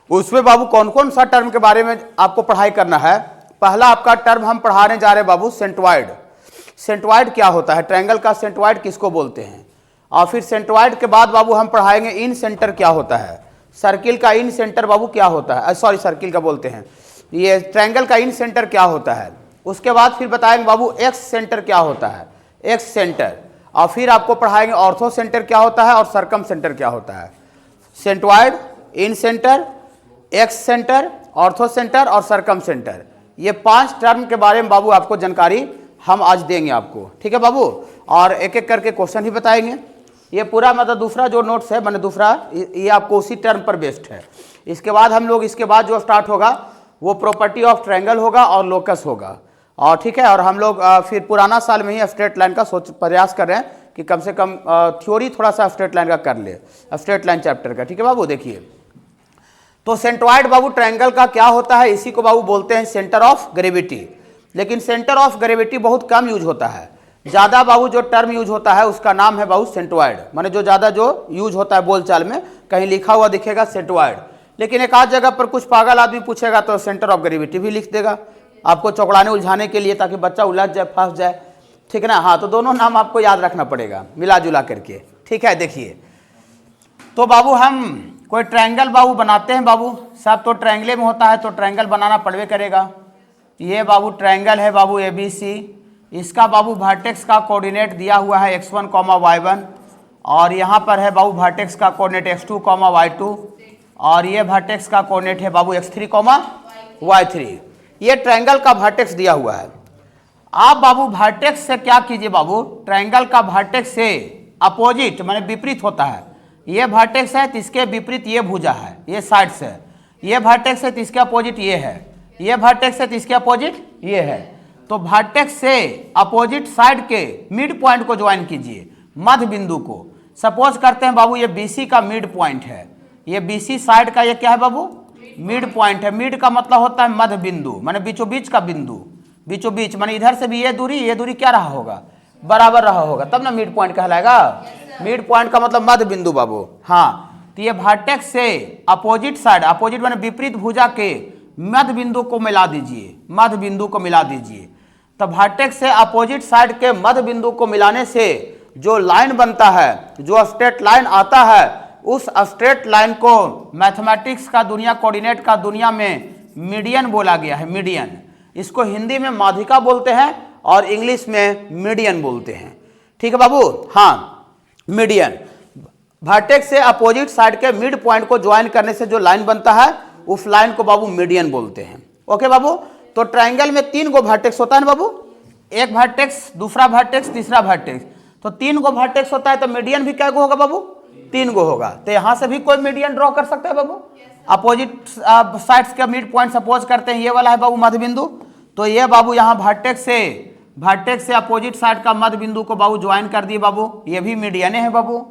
उसमें बाबू कौन कौन सा टर्म के बारे में आपको पढ़ाई करना है। पहला आपका टर्म हम पढ़ाने जा रहे हैं बाबू सेंट्रॉइड। सेंट्रॉइड क्या होता है, ट्रायंगल का सेंट्रॉइड किसको बोलते हैं। और फिर सेंट्रॉइड के बाद बाबू हम पढ़ाएंगे इन सेंटर क्या होता है, सर्किल का इन सेंटर बाबू क्या होता है, सॉरी सर्किल का बोलते हैं, ये ट्रायंगल का इन सेंटर क्या होता है। उसके बाद फिर बताएंगे बाबू एक्स सेंटर क्या होता है, एक्स सेंटर। और फिर आपको पढ़ाएंगे ऑर्थो सेंटर क्या होता है और सर्कम सेंटर क्या होता है। Centroid, incentre, excentre, orthocentre और सर्कम सेंटर, ये 5 टर्म के बारे में बाबू आपको जानकारी हम आज देंगे आपको, ठीक है बाबू। और एक एक करके क्वेश्चन ही बताएंगे। ये पूरा मतलब दूसरा जो नोट्स है मैंने दूसरा ये आपको उसी टर्म पर बेस्ड है। इसके बाद हम लोग इसके बाद जो स्टार्ट होगा वो प्रॉपर्टी ऑफ ट्रायंगल होगा और लोकस होगा। और ठीक है, और हम लोग फिर पुराना साल में ही स्ट्रेट लाइन का प्रयास कर रहे हैं कि कम से कम थ्योरी थोड़ा सा स्ट्रेट लाइन का कर ले, स्ट्रेट लाइन चैप्टर का, ठीक है बाबू। देखिए तो सेंट्रॉइड बाबू ट्रायंगल का क्या होता है, इसी को बाबू बोलते हैं सेंटर ऑफ ग्रेविटी। लेकिन सेंटर ऑफ ग्रेविटी बहुत कम यूज होता है, ज़्यादा बाबू जो टर्म यूज होता है उसका नाम है बाबू सेंट्रॉइड, माने जो ज़्यादा जो यूज होता है बोलचाल में कहीं लिखा हुआ दिखेगा सेंट्रॉइड। लेकिन एक आध जगह पर कुछ पागल आदमी पूछेगा तो सेंटर ऑफ ग्रेविटी भी लिख देगा आपको चौकड़ाने उलझाने के लिए, ताकि बच्चा उलझ जाए, फंस जाए, ठीक है ना। हाँ, तो दोनों नाम आपको याद रखना पड़ेगा मिला जुला करके, ठीक है। देखिए तो बाबू हम कोई ट्रायंगल बाबू बनाते हैं बाबू, सब तो ट्रायंगले में होता है तो ट्रायंगल बनाना पड़वे करेगा। ये बाबू ट्रायंगल है बाबू ABC, इसका बाबू वर्टेक्स का कोऑर्डिनेट दिया हुआ है x1, y1, और यहाँ पर है बाबू वर्टेक्स का कोऑर्डिनेट x2, y2, और ये वर्टेक्स का कोऑर्डिनेट है बाबू x3, y3। ये ट्रायंगल का वर्टेक्स दिया हुआ है। आप बाबू वर्टेक्स से क्या कीजिए बाबू, ट्रायंगल का वर्टेक्स से अपोजिट माने विपरीत होता है। ये वर्टेक्स है तो इसके विपरीत ये भुजा है, ये साइड से। ये वर्टेक्स है तो इसके अपोजिट ये है, ये वर्टेक्स है तो इसके अपोजिट ये है। तो वर्टेक्स से अपोजिट साइड के मिड पॉइंट को ज्वाइन कीजिए, मध्य बिंदु को। सपोज करते हैं बाबू ये BC का मिड पॉइंट है, ये BC साइड का ये क्या है बाबू, मिड पॉइंट है। मिड का मतलब होता है मध्य बिंदु, माने बीचों बीच का बिंदु, बीचों बीच माने इधर से भी ये दूरी क्या रहा होगा, बराबर रहा होगा, तब ना मिड पॉइंट कहलाएगा। मिड पॉइंट का मतलब मध्य बिंदु बाबू। हाँ, तो ये वर्टेक्स से अपोजिट साइड, अपोजिट माने विपरीत भुजा के मध्य बिंदु को मिला दीजिए, मध्य बिंदु को मिला दीजिए। तो वर्टेक्स से अपोजिट साइड के मध्य बिंदु को मिलाने से जो लाइन बनता है, जो स्ट्रेट लाइन आता है, उस स्ट्रेट लाइन को मैथमेटिक्स का दुनिया, कोऑर्डिनेट का दुनिया में मीडियन बोला गया है, मीडियन। इसको हिंदी में माध्यिका बोलते हैं और इंग्लिश में मीडियन बोलते हैं, ठीक है बाबू। हाँ, मीडियन। वर्टेक्स से अपोजिट साइड के मिड पॉइंट को ज्वाइन करने से जो लाइन बनता है उस लाइन को बाबू मीडियन बोलते हैं, ओके बाबू। तो ट्रायंगल में 3 गो वर्टेक्स होता है ना बाबू, एक वर्टेक्स, दूसरा वर्टेक्स, तीसरा वर्टेक्स। तो 3 गो वर्टेक्स होता है तो मीडियन भी क्या गो होगा बाबू, 3 गो होगा। तो यहां से भी कोई मीडियन ड्रॉ कर सकता है बाबू। अपोजिट साइड्स का मिड पॉइंट सपोज करते हैं ये वाला है बाबू मध्य बिंदु, तो ये बाबू यहाँ वर्टेक्स से अपोजिट साइड का मध्य बिंदु को बाबू ज्वाइन कर दिए बाबू, ये भी मीडियन है बाबू,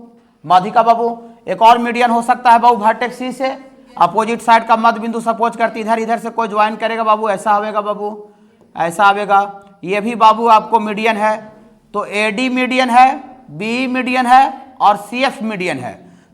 माध्यिका बाबू। एक और मीडियन हो सकता है बाबू वर्टेक्स C से अपोजिट साइड का मध्य बिंदु सपोज करते इधर से कोई ज्वाइन करेगा बाबू, ऐसा आवेगा बाबू, ऐसा आवेगा, ये भी बाबू आपको मीडियन है। तो AD मीडियन है, BE मीडियन है और CF मीडियन है।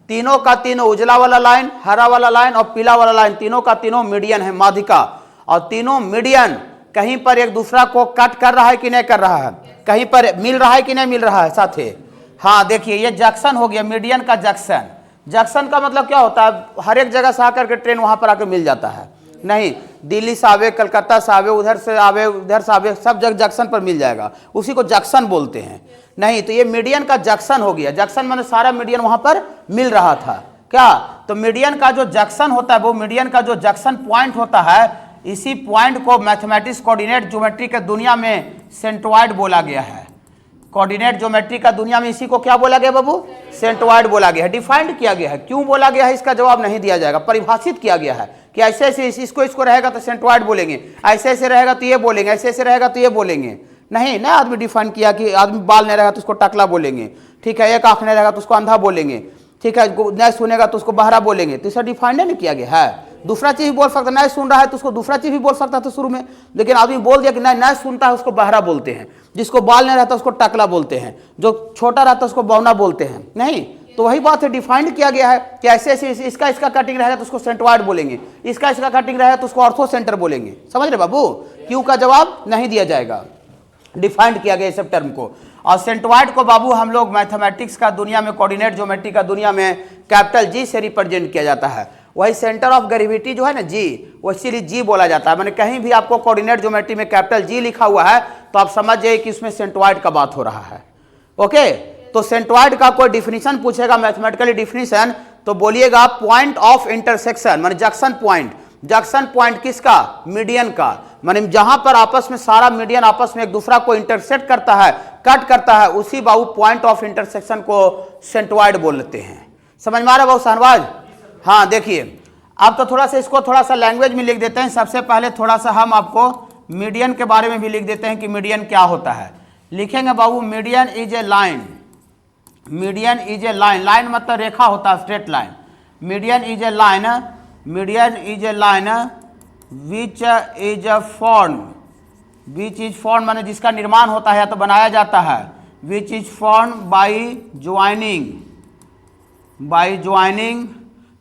तीनों का तीनों, उजला वाला लाइन, हरा वाला लाइन और पीला वाला लाइन, तीनों का तीनों मीडियन है, माध्यिका। और तीनों मीडियन कहीं पर एक दूसरा को कट कर रहा है कि नहीं कर रहा है, कहीं पर मिल रहा है कि नहीं मिल रहा है साथे। हाँ देखिए ये जंक्शन हो गया, मीडियन का जंक्शन। जंक्शन का मतलब क्या होता है, हर एक जगह से आकर के ट्रेन वहां पर आकर मिल जाता है, नहीं दिल्ली से आवे, कलकत्ता से आवे, उधर से आवे, उधर से आवे, सब जगह जंक्शन पर मिल जाएगा, उसी को जंक्शन बोलते हैं। नहीं तो ये मीडियन का जंक्शन हो गया, जंक्शन माने सारा मीडियन वहां पर मिल रहा था क्या। तो मीडियन का जो जंक्शन होता है, वो मीडियन का जो जंक्शन पॉइंट होता है, इसी पॉइंट को मैथमेटिक्स कोऑर्डिनेट ज्योमेट्री के दुनिया में सेंट्रॉइड बोला गया है। कोऑर्डिनेट ज्योमेट्री का दुनिया में इसी को क्या बोला गया बाबू, सेंट्रॉइड बोला गया है। डिफाइंड किया गया है, क्यों बोला गया है इसका जवाब नहीं दिया जाएगा, परिभाषित किया गया है कि ऐसे ऐसे इसको रहेगा तो सेंट्रॉइड बोलेंगे, ऐसे ऐसे रहेगा तो ये बोलेंगे, ऐसे ऐसे रहेगा तो ये बोलेंगे। नहीं ना, आदमी डिफाइन किया कि आदमी बाल नहीं रहेगा तो उसको टकला बोलेंगे, ठीक है, एक आंख नहीं रहेगा तो उसको अंधा बोलेंगे, ठीक है, नहीं सुनेगा तो उसको बहरा बोलेंगे। तो इसे डिफाइंड नहीं किया गया है। दूसरा चीज भी बोल सकता है, नहीं सुन रहा है तो उसको दूसरा चीज भी बोल सकता था शुरू में, लेकिन आदमी बोल दिया कि नहीं सुनता है उसको बहरा बोलते हैं, जिसको बाल नहीं रहता उसको टकला बोलते हैं, जो छोटा रहता है उसको बौना बोलते हैं। नहीं, तो वही बात है, डिफाइंड किया गया है कि ऐसे ऐसे इसका कटिंग रहेगा तो उसको सेंट्रॉइड बोलेंगे, इसका कटिंग रहेगा तो उसको ऑर्थो सेंटर बोलेंगे। समझ रहे बाबू, क्यों का जवाब नहीं दिया जाएगा, डिफाइंड किया गया इस सब टर्म को। और सेंट्रॉइड को बाबू हम लोग मैथमेटिक्स का दुनिया में, कोऑर्डिनेट ज्योमेट्री का दुनिया में कैपिटल जी से रिप्रेजेंट किया जाता है। वही सेंटर ऑफ ग्रेविटी जो है ना जी, वो इसीलिए जी बोला जाता है। मैंने कहीं भी आपको कोऑर्डिनेट ज्योमेट्री में कैपिटल जी लिखा हुआ है तो आप समझ जाइए कि उसमें सेंट्रॉइड का बात हो रहा है। ओके, तो सेंट्रॉइड का कोई डिफिनीशन पूछेगा मैथमेटिकली डिफिनीशन, तो बोलिएगा पॉइंट ऑफ इंटरसेक्शन, माने जंक्शन पॉइंट। जंक्शन पॉइंट किसका? मीडियन का, माने जहां पर आपस में सारा मीडियन आपस में एक दूसरा को इंटरसेक्ट करता है, कट करता है, उसी बाबू पॉइंट ऑफ इंटरसेक्शन को सेंट्रॉइड बोलते हैं। समझ में आ रहा बाबू शहनवाज? हाँ देखिए, अब तो थोड़ा सा इसको थोड़ा सा लैंग्वेज में लिख देते हैं। सबसे पहले थोड़ा सा हम आपको मीडियन के बारे में भी लिख देते हैं कि मीडियन क्या होता है। लिखेंगे बाबू, median is a line. Median is a line, line मतलब रेखा होता है, straight line. Median is a line, median is a line which is form, which is form माने जिसका निर्माण होता है या तो बनाया जाता है, which is form by joining, by joining,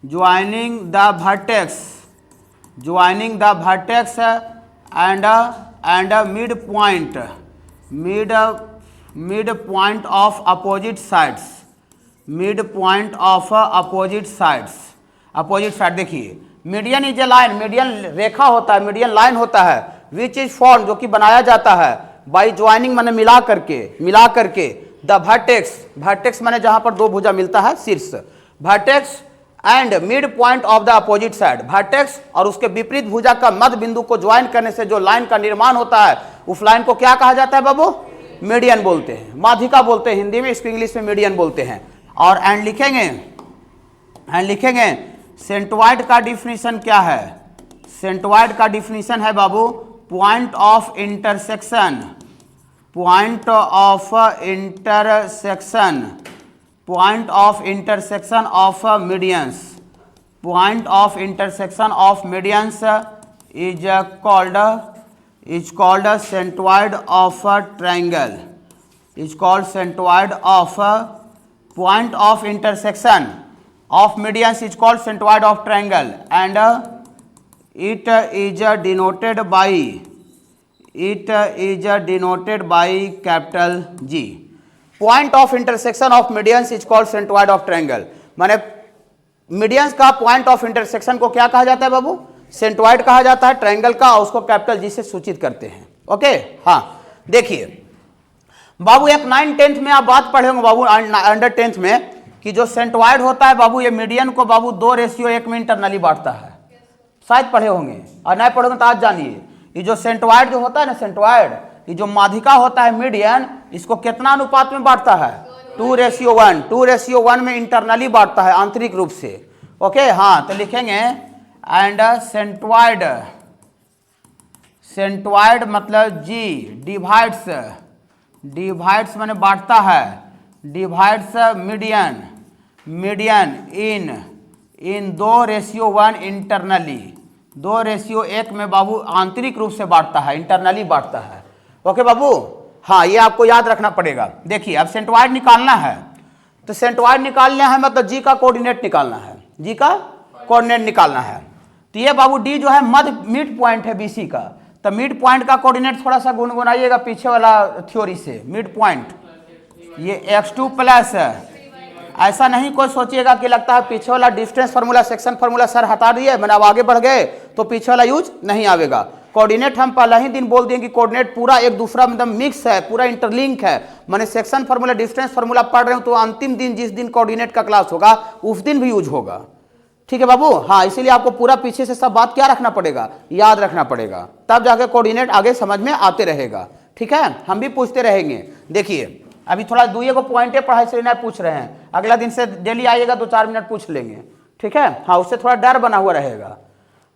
joining the vertex, joining the vertex and midpoint, midpoint of opposite sides, midpoint of opposite sides, opposite side. देखिए median is a line, median रेखा होता है, median line होता है, which is form जो कि बनाया जाता है, बाई ज्वाइनिंग माने मिला करके, द वर्टेक्स, वर्टेक्स माने जहां पर दो भुजा मिलता है, शीर्ष, vertex and midpoint of the opposite side, vertex और उसके विपरीत भुजा का मध्य बिंदु को ज्वाइन करने से जो लाइन का निर्माण होता है, उस लाइन को क्या कहा जाता है बाबू? मीडियन बोलते हैं, माध्यिका बोलते हैं हिंदी में, इसको इंग्लिश में मीडियन बोलते हैं। और एंड लिखेंगे सेंट्रॉइड का डिफिनीशन क्या है? सेंट्रॉइड का डिफिनीशन है बाबू point of intersection, point of intersection, point of intersection of medians, point of intersection of medians is called a centroid of a triangle, is called centroid of a point of intersection of medians is called centroid of triangle, and it is denoted by capital G. Point of intersection of medians is called centroid of triangle. माने medians का point of intersection को क्या कहा जाता है बाबू? Centroid कहा जाता है, ट्रायंगल का, और उसको कैपिटल जी से सूचित करते हैं। ओके, हाँ देखिए बाबू, एक 9-10th में आप बात पढ़े होंगे बाबू, अंडर 10th में, कि जो सेंट्रॉइड होता है बाबू, ये मीडियन को बाबू 2:1 में इंटरनली बांटता है, शायद पढ़े होंगे, और नहीं पढ़ोगे तो आज जानिए। ये जो सेंट्रॉइड जो होता है ना, सेंट्रॉइड, ये जो माध्यिका होता है मीडियन, इसको कितना अनुपात में बांटता है? 2:1, 2:1 में इंटरनली बांटता है, आंतरिक रूप से। ओके, हाँ तो लिखेंगे एंड सेंट्रॉइड, सेंट्रॉइड मतलब जी डिवाइड्स, डिवाइड्स माने बांटता है, डिवाइड्स मीडियन, मीडियन इन 2:1 इंटरनली, 2:1 में बाबू आंतरिक रूप से बांटता है, इंटरनली बांटता है। ओके बाबू, हाँ ये आपको याद रखना पड़ेगा। देखिए अब सेंट्रॉइड निकालना है, तो सेंट्रॉइड निकालना है मतलब जी का कोऑर्डिनेट निकालना है, जी का कोऑर्डिनेट निकालना है। तो ये बाबू डी जो है मध्य मिड पॉइंट है बीसी का, तो मिड पॉइंट का कोऑर्डिनेट थोड़ा सा गुनगुनाइएगा पीछे वाला थ्योरी से। मिड पॉइंट ये x2 प्लस, ऐसा नहीं कोई सोचिएगा कि लगता है पीछे वाला distance formula, section formula sir हटा दिए, मैंने अब आगे बढ़ गए तो पीछे वाला यूज नहीं आवेगा। कोऑर्डिनेट हम पहले ही दिन बोल दिए कि कोऑर्डिनेट पूरा एक दूसरा मतलब मिक्स है, पूरा इंटरलिंक है। मैंने सेक्शन फार्मूला, डिस्टेंस फार्मूला पढ़ रहे हूँ तो अंतिम दिन जिस दिन कोऑर्डिनेट का क्लास होगा उस दिन भी यूज होगा। ठीक है बाबू, हाँ इसीलिए आपको पूरा पीछे से सब बात क्या रखना पड़ेगा, याद रखना पड़ेगा, तब जाके कोऑर्डिनेट आगे समझ में आते रहेगा। ठीक है, हम भी पूछते रहेंगे। देखिए अभी थोड़ा दुए को पॉइंटे पढ़ाई से नहीं पूछ रहे हैं, अगला दिन से डेली आइएगा 2-4 मिनट पूछ लेंगे। ठीक है, हाँ उससे थोड़ा डर बना हुआ रहेगा।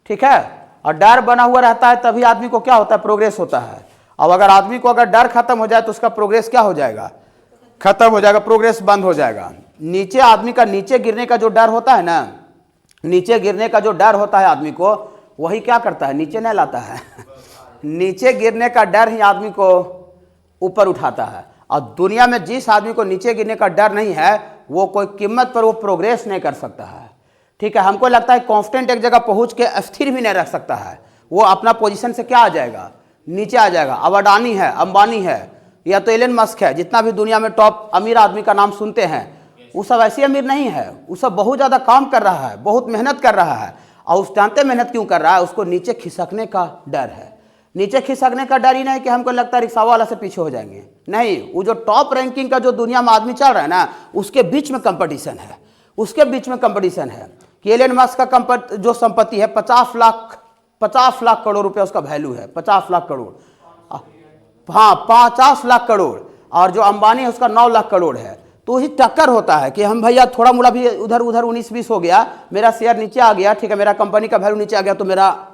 ठीक है, और डर बना हुआ रहता है तभी आदमी को क्या होता है, प्रोग्रेस होता है। अब अगर आदमी को अगर डर खत्म हो जाए तो उसका प्रोग्रेस क्या हो जाएगा, खत्म हो जाएगा, प्रोग्रेस बंद हो जाएगा। नीचे आदमी का नीचे गिरने का जो डर होता है ना, नीचे गिरने का जो डर होता है आदमी को, वही क्या करता है, नीचे नहीं लाता है नीचे गिरने का डर ही आदमी को ऊपर उठाता है। और दुनिया में जिस आदमी को नीचे गिरने का डर नहीं है वो कोई कीमत पर वो प्रोग्रेस नहीं कर सकता है। ठीक है, हमको लगता है कॉन्स्टेंट एक जगह पहुंच के स्थिर भी नहीं रख सकता है, वो अपना पोजीशन से क्या आ जाएगा, नीचे आ जाएगा। अब अडानी है, अंबानी है, या तो एलन मस्क है, जितना भी दुनिया में टॉप अमीर आदमी का नाम सुनते हैं, वो सब ऐसे अमीर नहीं है, वो सब बहुत ज़्यादा काम कर रहा है, बहुत मेहनत कर रहा है। और उस जानते मेहनत क्यों कर रहा है, उसको नीचे खिसकने का डर है। नीचे खिसकने का डर ही नहीं कि हमको लगता है रिक्शा वाला से पीछे हो जाएंगे, नहीं, वो जो टॉप रैंकिंग का जो दुनिया में आदमी चल रहा है ना, उसके बीच में कंपटीशन है, उसके बीच में कंपटीशन है कि एलन मस्क का जो संपत्ति है 50 लाख करोड़ रुपए उसका वैल्यू है, 50 लाख करोड़, हाँ 50 लाख करोड़, और जो अंबानी है उसका 9 लाख करोड़ है। तो ही टक्कर होता है कि हम भैया थोड़ा मोड़ा भी उधर 19-20 हो गया, मेरा शेयर नीचे आ गया, ठीक है, मेरा कंपनी का वैल्यू नीचे आ गया तो मेरा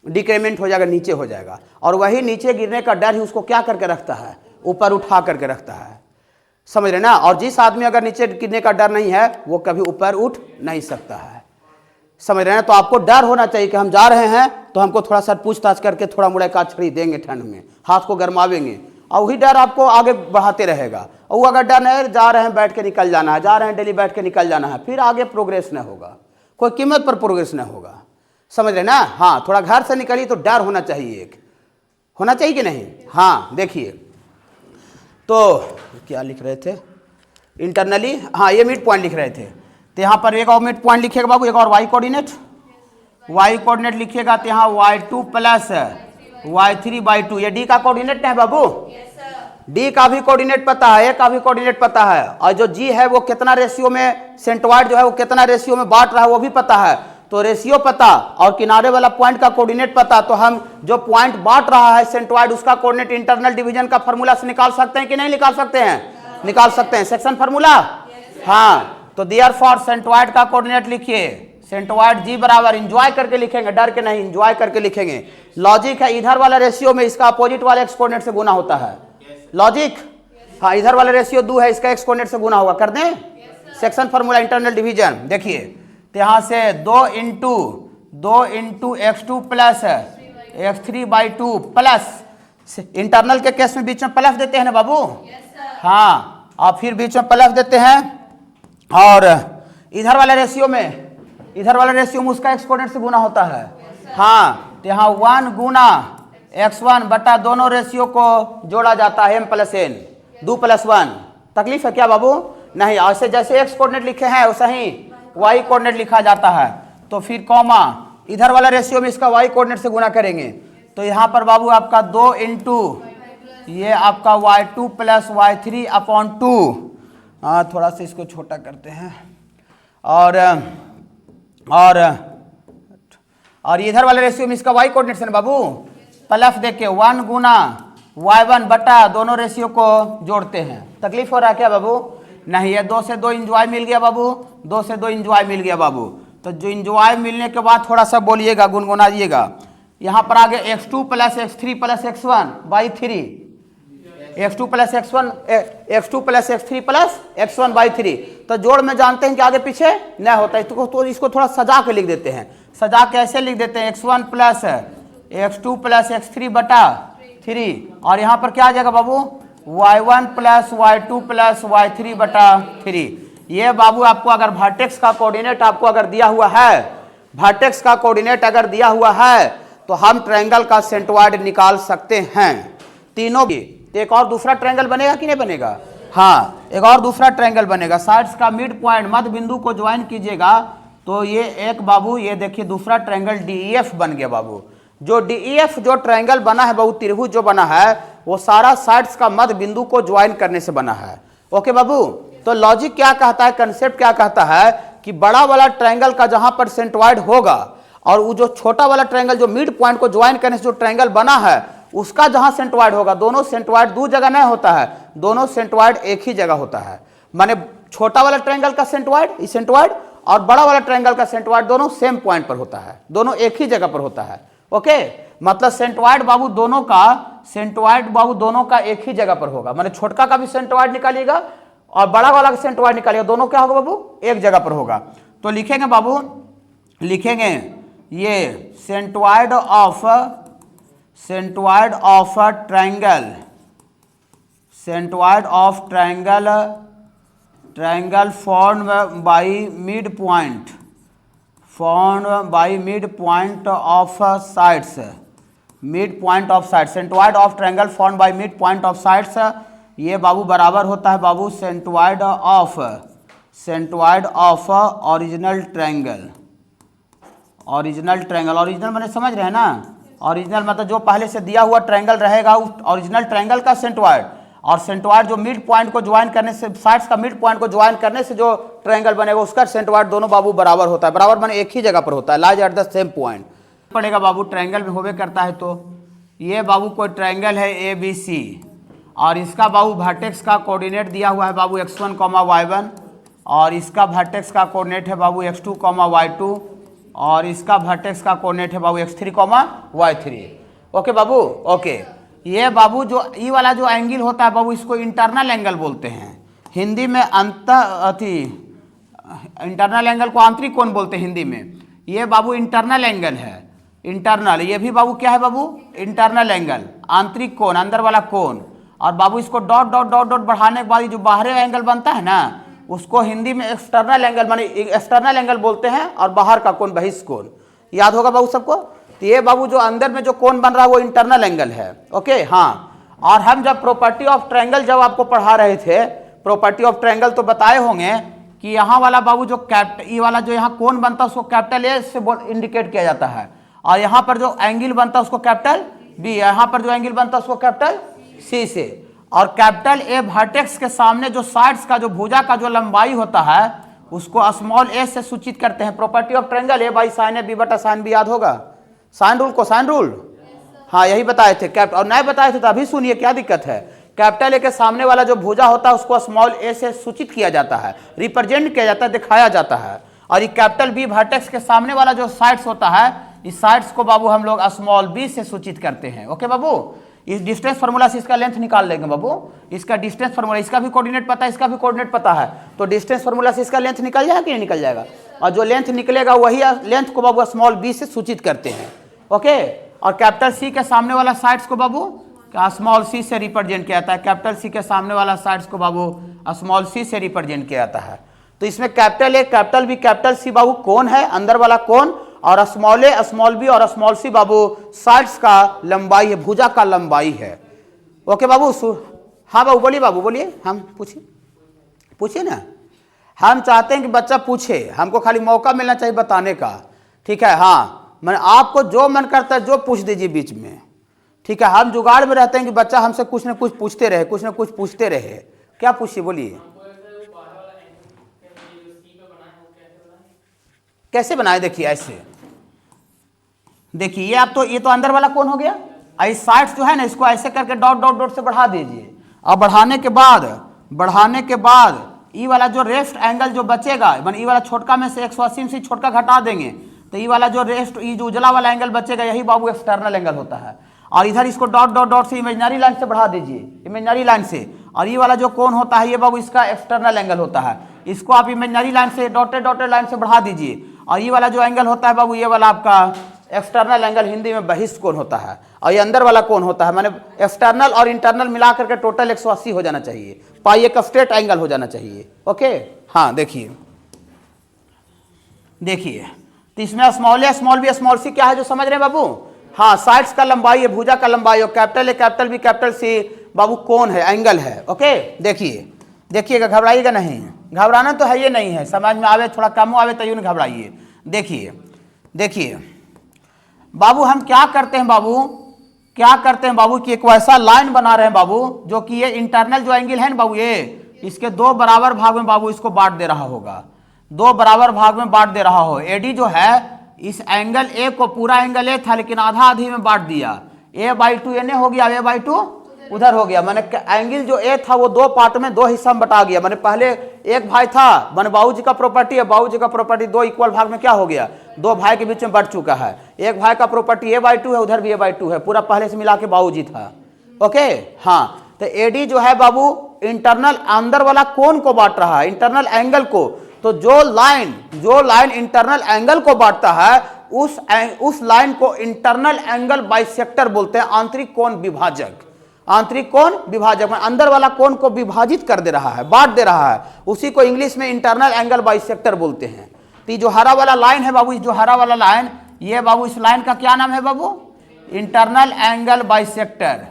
डिक्रीमेंट हो जाएगा, नीचे हो जाएगा। और वही नीचे गिरने का डर ही उसको क्या करके रखता है, ऊपर उठा करके रखता है, समझ रहे ना। और जिस आदमी अगर नीचे गिरने का डर नहीं है वो कभी ऊपर उठ नहीं सकता है, समझ रहे हैं। तो आपको डर होना चाहिए कि हम जा रहे हैं तो हमको थोड़ा सा पूछताछ करके थोड़ा मोड़ा का छड़ी देंगे, ठंड में हाथ को गरमावेंगे, और वही डर आपको आगे बढ़ाते रहेगा। और वो अगर डर नहीं, जा रहे हैं बैठ के निकल जाना है, जा रहे हैं डेली बैठ के निकल जाना है, फिर आगे प्रोग्रेस नहीं होगा, कोई कीमत पर प्रोग्रेस नहीं होगा, समझ रहे ना। हाँ, थोड़ा घर से निकलिए तो डर होना चाहिए, एक होना चाहिए कि नहीं। हाँ देखिए, तो क्या लिख रहे थे इंटरनली, हाँ ये मिड पॉइंट लिख रहे थे, तो यहाँ पर एक और मिड पॉइंट लिखिएगा बाबू, एक और वाई कोऑर्डिनेट लिखिएगा, तो यहाँ y2 प्लस y3/2, ये डी का कोऑर्डिनेट है बाबू, डी का भी कोऑर्डिनेट पता है, ए का भी कोऑर्डिनेट पता है, और जो जी है वो कितना रेशियो में सेंट्रॉइड जो है वो कितना रेशियो में बांट रहा है वो भी पता है। तो रेशियो पता और किनारे वाला पॉइंट का कोऑर्डिनेट पता, तो हम जो पॉइंट बांट रहा है सेंट्रॉइड उसका कोऑर्डिनेट इंटरनल डिवीजन का फॉर्मूला से निकाल सकते हैं कि नहीं निकाल सकते हैं, निकाल सकते हैं, सेक्शन फार्मूला। हाँ, तो देयरफॉर सेंट्रॉइड का कोऑर्डिनेट लिखिए, सेंट्रॉइड जी बराबर, एंजॉय करके लिखेंगे, डर के नहीं, एंजॉय करके लिखेंगे। लॉजिक है, इधर वाला रेशियो में इसका अपोजिट वाले एक्स कोऑर्डिनेट से गुना होता है, लॉजिक। हाँ, इधर वाला रेशियो 2 है, इसका एक्स कोऑर्डिनेट से गुना होगा, कर दें सेक्शन फार्मूला इंटरनल डिवीजन। देखिए, तो यहाँ से 2 into x2 plus x3/2 plus, internal के केस में बीच में प्लस देते हैं ना बाबू, हाँ, और फिर बीच में प्लस देते हैं, और इधर वाले रेशियो में उसका एक्स कोऑर्डिनेट से गुना होता है। हाँ, तो यहाँ 1 गुना x1 बटा दोनों रेशियो को जोड़ा जाता है, m + n, 2 + 1। तकलीफ है क्या बाबू, नहीं, ऐसे जैसे एक्स कोऑर्डिनेट लिखे हैं वैसा ही वाई कोऑर्डिनेट लिखा जाता है। तो फिर कॉमा, इधर वाला रेशियो में इसका वाई कोऑर्डिनेट से गुना करेंगे, तो यहाँ पर बाबू आपका 2 इंटू ये आपका y2 प्लस y3/2, हाँ थोड़ा सा इसको छोटा करते हैं, और इधर वाले रेशियो में इसका y कोऑर्डिनेट से ना बाबू प्लस देके 1 गुना y1 बटा दोनों रेशियो को जोड़ते हैं। तकलीफ हो रहा है क्या बाबू, नहीं, ये 2 से 2 इंजॉय मिल गया बाबू, 2 से 2 इंजॉय मिल गया बाबू। तो जो इंजॉय मिलने के बाद थोड़ा सा बोलिएगा, गुनगुनाइएगा। यहाँ पर आगे x2 plus x3 plus x1/3, x2 plus x3 plus x1/3। तो जोड़ में जानते हैं कि आगे पीछे नहीं होता है, तो इसको थोड़ा सजा के लिख देते हैं। सजा के ऐसे लिख देते हैं, x1 plus x2 plus x3/3, और यहाँ पर क्या आ जाएगा बाबू, y1 plus y2 plus y3/3। ये बाबू आपको अगर वर्टेक्स का कोऑर्डिनेट आपको अगर दिया हुआ है, वर्टेक्स का कोऑर्डिनेट अगर दिया हुआ है तो हम ट्रायंगल का सेंट्रॉइड निकाल सकते हैं तीनों की। तो एक और दूसरा ट्रायंगल बनेगा कि नहीं बनेगा, हाँ एक और दूसरा ट्रायंगल बनेगा। साइड्स का मिड पॉइंट मध्य बिंदु को ज्वाइन कीजिएगा, तो ये एक बाबू, ये देखिए दूसरा ट्रायंगल DEF बन गया बाबू। जो DEF जो ट्रायंगल बना है बाबू, त्रिभुज जो बना है वो सारा साइड्स का मध्य बिंदु को ज्वाइन करने से बना है। ओके बाबू, तो लॉजिक क्या कहता है, कंसेप्ट क्या कहता है कि बड़ा वाला ट्रायंगल का जहां पर सेंट्रॉइड होगा और वो जो छोटा वाला ट्रायंगल जो मिड पॉइंट को ज्वाइन करने से जो ट्रायंगल बना है उसका जहां सेंट्रॉइड होगा, दोनों सेंट्रॉइड दो जगह नहीं होता है, दोनों सेंट्रॉइड एक ही जगह होता है। माने छोटा वाला ट्रायंगल का सेंट्रॉइड सेंट्रॉइड और बड़ा वाला ट्रायंगल का सेंट्रॉइड दोनों सेम पॉइंट पर होता है, दोनों एक ही जगह पर होता है। ओके, मतलब सेंट्रॉइड बाबू दोनों का एक ही जगह पर होगा। माने छोटका का भी सेंट्रॉइड निकालिएगा और बड़ा वाला का सेंट्रॉइड निकालिएगा, दोनों क्या होगा बाबू, एक जगह पर होगा। तो लिखेंगे बाबू, लिखेंगे ये centroid of triangle, centroid of triangle form by midpoint of sides, centroid of triangle form by midpoint of sides, ये बाबू बराबर होता है बाबू centroid of original triangle. Original मैंने समझ रहे हैं ना, ओरिजिनल मतलब जो पहले से दिया हुआ ट्रायंगल रहेगा उस ओरिजिनल ट्रायंगल का सेंट्रॉइड, और सेंट्रॉइड जो मिड पॉइंट को ज्वाइन करने से, साइड्स का मिड पॉइंट को ज्वाइन करने से जो ट्रायंगल बनेगा उसका सेंट्रॉइड दोनों बाबू बराबर होता है। बराबर माने एक ही जगह पर होता है, lies at the same point पड़ेगा बाबू। ट्रायंगल में होवे करता है तो ये बाबू कोई ट्रायंगल है ABC, और इसका बाबू वर्टेक्स का कोऑर्डिनेट दिया हुआ है बाबू x1, y1, और इसका वर्टेक्स का कोऑर्डिनेट है बाबू x2, y2, और इसका वर्टेक्स का कोऑर्डिनेट है बाबू x3, y3। ओके बाबू, ओके। ये बाबू जो ई वाला जो एंगल होता है बाबू, इसको इंटरनल एंगल बोलते हैं हिंदी में। इंटरनल एंगल को आंतरिक कोण बोलते हैं हिंदी में। ये बाबू इंटरनल एंगल है, इंटरनल। ये भी बाबू क्या है बाबू, इंटरनल एंगल, आंतरिक कोण, अंदर वाला कोण। और बाबू इसको डॉट डॉट डॉट डॉट बढ़ाने के बाद जो बाहरी एंगल बनता है ना, उसको हिंदी में एक्सटर्नल एंगल माने एक्सटर्नल एंगल बोलते हैं, और बाहर का कोण बहिष्कोण। याद होगा बाबू सबको। तो ये बाबू जो अंदर में जो कोण बन रहा है वो इंटरनल एंगल है। ओके, हाँ। और हम जब प्रॉपर्टी ऑफ ट्रायंगल जब आपको पढ़ा रहे थे, प्रॉपर्टी ऑफ ट्रायंगल, तो बताए होंगे कि यहाँ वाला बाबू जो ई वाला जो यहाँ कोण बनता है उसको कैपिटल ए से इंडिकेट किया जाता है, और यहाँ पर जो एंगल बनता है उसको कैपिटल बी, यहाँ पर जो एंगल बनता है उसको कैपिटल सी से। और कैपिटल ए वर्टेक्स के सामने जो साइड्स का जो भुजा का जो लंबाई होता है उसको स्मॉल ए से सूचित करते हैं। Property of triangle, a by sine a b बटा साइन बी, याद होगा साइन रूल को, साइन रूल। हाँ, यही बताए थे कैपिटल, और नहीं बताए थे तो अभी सुनिए क्या दिक्कत है। कैपिटल ए के सामने वाला जो भुजा होता है उसको स्मॉल ए से सूचित किया जाता है, रिप्रेजेंट किया जाता है, दिखाया जाता है। और ये कैपिटल बी वर्टेक्स के सामने वाला जो साइड्स होता है, इस साइड्स को बाबू हम लोग स्मॉल बी से सूचित करते हैं। ओके बाबू, इस डिस्टेंस फार्मूला से इसका लेंथ निकाल लेंगे बाबू। इसका डिस्टेंस फार्मूला, इसका भी कोऑर्डिनेट पता है, इसका भी कोऑर्डिनेट पता है, तो डिस्टेंस फार्मूला से इसका लेंथ निकल जाएगा कि नहीं निकल जाएगा। और जो लेंथ निकलेगा वही लेंथ को बाबू स्मॉल बी से सूचित करते हैं। ओके, और कैपिटल सी के सामने वाला साइड्स को बाबू स्मॉल सी से रिप्रेजेंट किया जाता है। कैपिटल सी के सामने वाला साइड्स को बाबू स्मॉल सी से रिप्रेजेंट किया जाता है। तो इसमें capital A, capital B, capital C बाबू कोण है, अंदर वाला कोण, और स्मॉल ए, स्मॉल बी और स्मॉल सी बाबू साइड्स का लंबाई है, भुजा का लंबाई है। ओके बाबू, हाँ बाबू बोलिए, बाबू बोलिए, हम पूछिए ना। हम चाहते हैं कि बच्चा पूछे, हमको खाली मौका मिलना चाहिए बताने का। ठीक है, हाँ, मैं आपको जो मन करता है जो पूछ दीजिए बीच में। ठीक है, हम जुगाड़ में रहते हैं कि बच्चा हमसे कुछ ना कुछ पूछते रहे, कुछ ना कुछ पूछते रहे। क्या पूछिए, बोलिए। कैसे बनाए, देखिए ऐसे, देखिए ये आप तो, ये तो अंदर वाला कोण हो गया। इस साइड्स जो है ना, इसको ऐसे करके डॉट डॉट डॉट से बढ़ा दीजिए। और बढ़ाने के बाद ई वाला जो रेस्ट एंगल जो बचेगा, मान ई वाला छोटका में से 180 से छोटका घटा देंगे, तो ई वाला जो रेस्ट, ई जो उजला वाला एंगल बचेगा, यही बाबू एक्सटर्नल एंगल होता है। और इधर इसको डॉट डॉट डॉट से इमेजिनरी लाइन से बढ़ा दीजिए, इमेजिनरी लाइन से। और ये वाला जो कोण होता है ये बाबू इसका एक्सटर्नल एंगल होता है, इसको आप इमेजिनरी लाइन से डॉटेड डॉटेड लाइन से बढ़ा दीजिए। और ये वाला जो एंगल होता है बाबू, ये वाला आपका एक्सटर्नल एंगल हिंदी में बहिष्ठ कोण होता है, और ये अंदर वाला कोण होता है। माने एक्सटर्नल और इंटरनल मिला करके टोटल 180 हो जाना चाहिए, पाई एक स्ट्रेट एंगल हो जाना चाहिए। ओके, हाँ, देखिए तो इसमें small A, small B, small C क्या है जो समझ रहे हैं बाबू। हाँ, साइड्स का लंबाई है, भुजा का लंबाई है, capital A, capital B, capital C बाबू कोण है, एंगल है। ओके, देखिएगा, घबराइएगा नहीं, घबराना तो है ये नहीं है, समझ में आवे थोड़ा कम आवे तो यूँ नहीं घबराइए। देखिए बाबू, हम क्या करते हैं बाबू कि एक वैसा लाइन बना रहे हैं बाबू, जो कि ये इंटरनल जो एंगल है ना बाबू, ये इसके दो बराबर भाग में बाबू इसको बांट दे रहा होगा, दो बराबर भाग में बांट दे रहा हो। एडी जो है इस एंगल ए को, पूरा एंगल ए था लेकिन आधा आधी में बांट दिया, a/2 एने हो गया, a/2 उधर हो गया। मैंने एंगल जो ए था वो दो पार्ट में, दो हिस्सा में बटा गया। मैंने पहले एक भाई था, मैंने बाबू जी का प्रॉपर्टी है, बाबू जी का प्रॉपर्टी दो इक्वल भाग में क्या हो गया, दो भाई के बीच में बढ़ चुका है। एक भाई का प्रॉपर्टी a/2 है, उधर भी a/2 है, पूरा पहले से मिला के बाबू जी था। ओके, हाँ, तो एडी जो है बाबू इंटरनल अंदर वाला कोण को बांट रहा है, इंटरनल एंगल को। तो जो लाइन इंटरनल एंगल को बांटता है उस लाइन को इंटरनल एंगल बाइसेक्टर बोलते हैं, आंतरिक कोण विभाजक। आंतरिक कोण विभाजक, अंदर वाला कोण को विभाजित कर दे रहा है, बांट दे रहा है, उसी को इंग्लिश में इंटरनल एंगल बाइसेक्टर बोलते हैं। तो जो हरा वाला लाइन है बाबू, जो हरा वाला लाइन, ये बाबू इस लाइन का क्या नाम है बाबू? Internal angle bisector.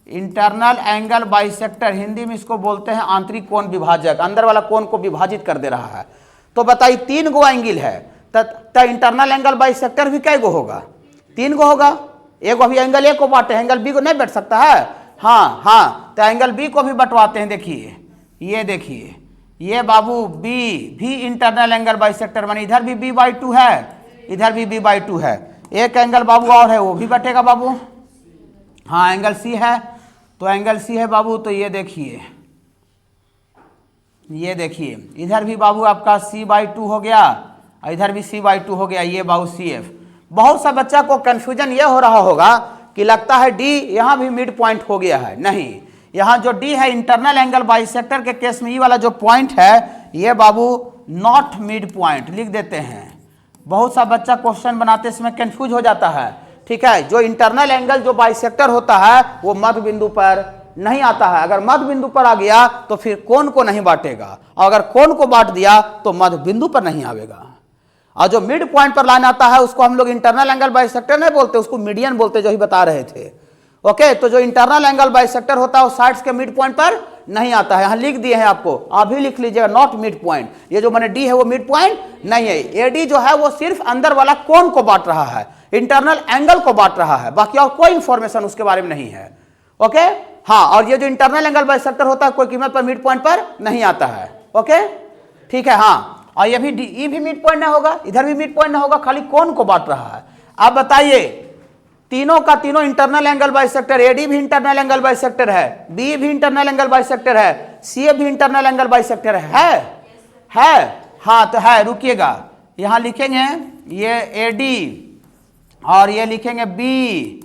Internal angle bisector, Hindi में इसको बोलते हैं आंतरिक कोण विभाजक, अंदर वाला कोण को विभाजित कर दे रहा है। तो बताइए 3 गो एंगल है, तो इंटरनल एंगल बाइसेक्टर भी कै गो होगा? 3 गो होगा। एक अभी एंगल ए को बांटे, एंगल बी को नहीं बैठ सकता है? हाँ, तो एंगल बी को भी बंटवाते हैं। देखिए, ये देखिए, ये बाबू बी भी इंटरनल एंगल बाइसेक्टर, माने इधर भी b/2 है, इधर भी b/2 है। एक एंगल बाबू और है, वो भी बटेगा बाबू। हाँ, एंगल सी है, तो एंगल सी है बाबू, तो ये देखिए, ये देखिए, इधर भी बाबू आपका c/2 हो गया, इधर भी c/2 हो गया, ये बाबू CF। बहुत सा बच्चा को कंफ्यूजन ये हो रहा होगा कि लगता है D यहाँ भी मिड पॉइंट हो गया है। नहीं, यहाँ जो D है इंटरनल एंगल बाइसेक्टर के केस में, ये वाला जो पॉइंट है ये बाबू नॉट मिड पॉइंट लिख देते हैं। बहुत सा बच्चा क्वेश्चन बनाते समय कंफ्यूज हो जाता है। ठीक है, जो इंटरनल एंगल जो बाइसेक्टर होता है वो मध्य बिंदु पर नहीं आता है। अगर मध्य बिंदु पर आ गया तो फिर कोण को नहीं बांटेगा, और अगर कोण को बांट दिया तो मध्य बिंदु पर नहीं आवेगा। और जो मिड पॉइंट पर लाइन आता है उसको हम लोग इंटरनल एंगल बाइसेक्टर नहीं बोलते, उसको मीडियन बोलते, जो ही बता रहे थे। ओके, तो जो इंटरनल एंगल बाइसेक्टर होता है वो साइड्स के मिड पॉइंट पर नहीं आता है। यहाँ लिख दिए हैं आपको, आप भी लिख लीजिएगा, नॉट मिड पॉइंट। ये जो मैंने डी है वो मिड पॉइंट नहीं है। एडी जो है वो सिर्फ अंदर वाला कोण को बांट रहा है, इंटरनल एंगल को बांट रहा है, बाकी और कोई इंफॉर्मेशन उसके बारे में नहीं है। ओके, हाँ, और ये जो इंटरनल एंगल बाइसेक्टर होता है कोई कीमत पर मिड पॉइंट पर नहीं आता है। ओके, ठीक है। हाँ, और ये भी ई भी मिड पॉइंट ना होगा, इधर भी मिड पॉइंट ना होगा, खाली कोण को बांट रहा है। अब बताइए, तीनों का तीनों इंटरनल एंगल बाइसेक्टर, एडी भी इंटरनल एंगल बाइसेक्टर है, बी भी इंटरनल एंगल बाइसेक्टर है, सी भी इंटरनल एंगल बाइसेक्टर है? हाँ, तो है, रुकिएगा, यहां लिखेंगे ये एडी और ये लिखेंगे बी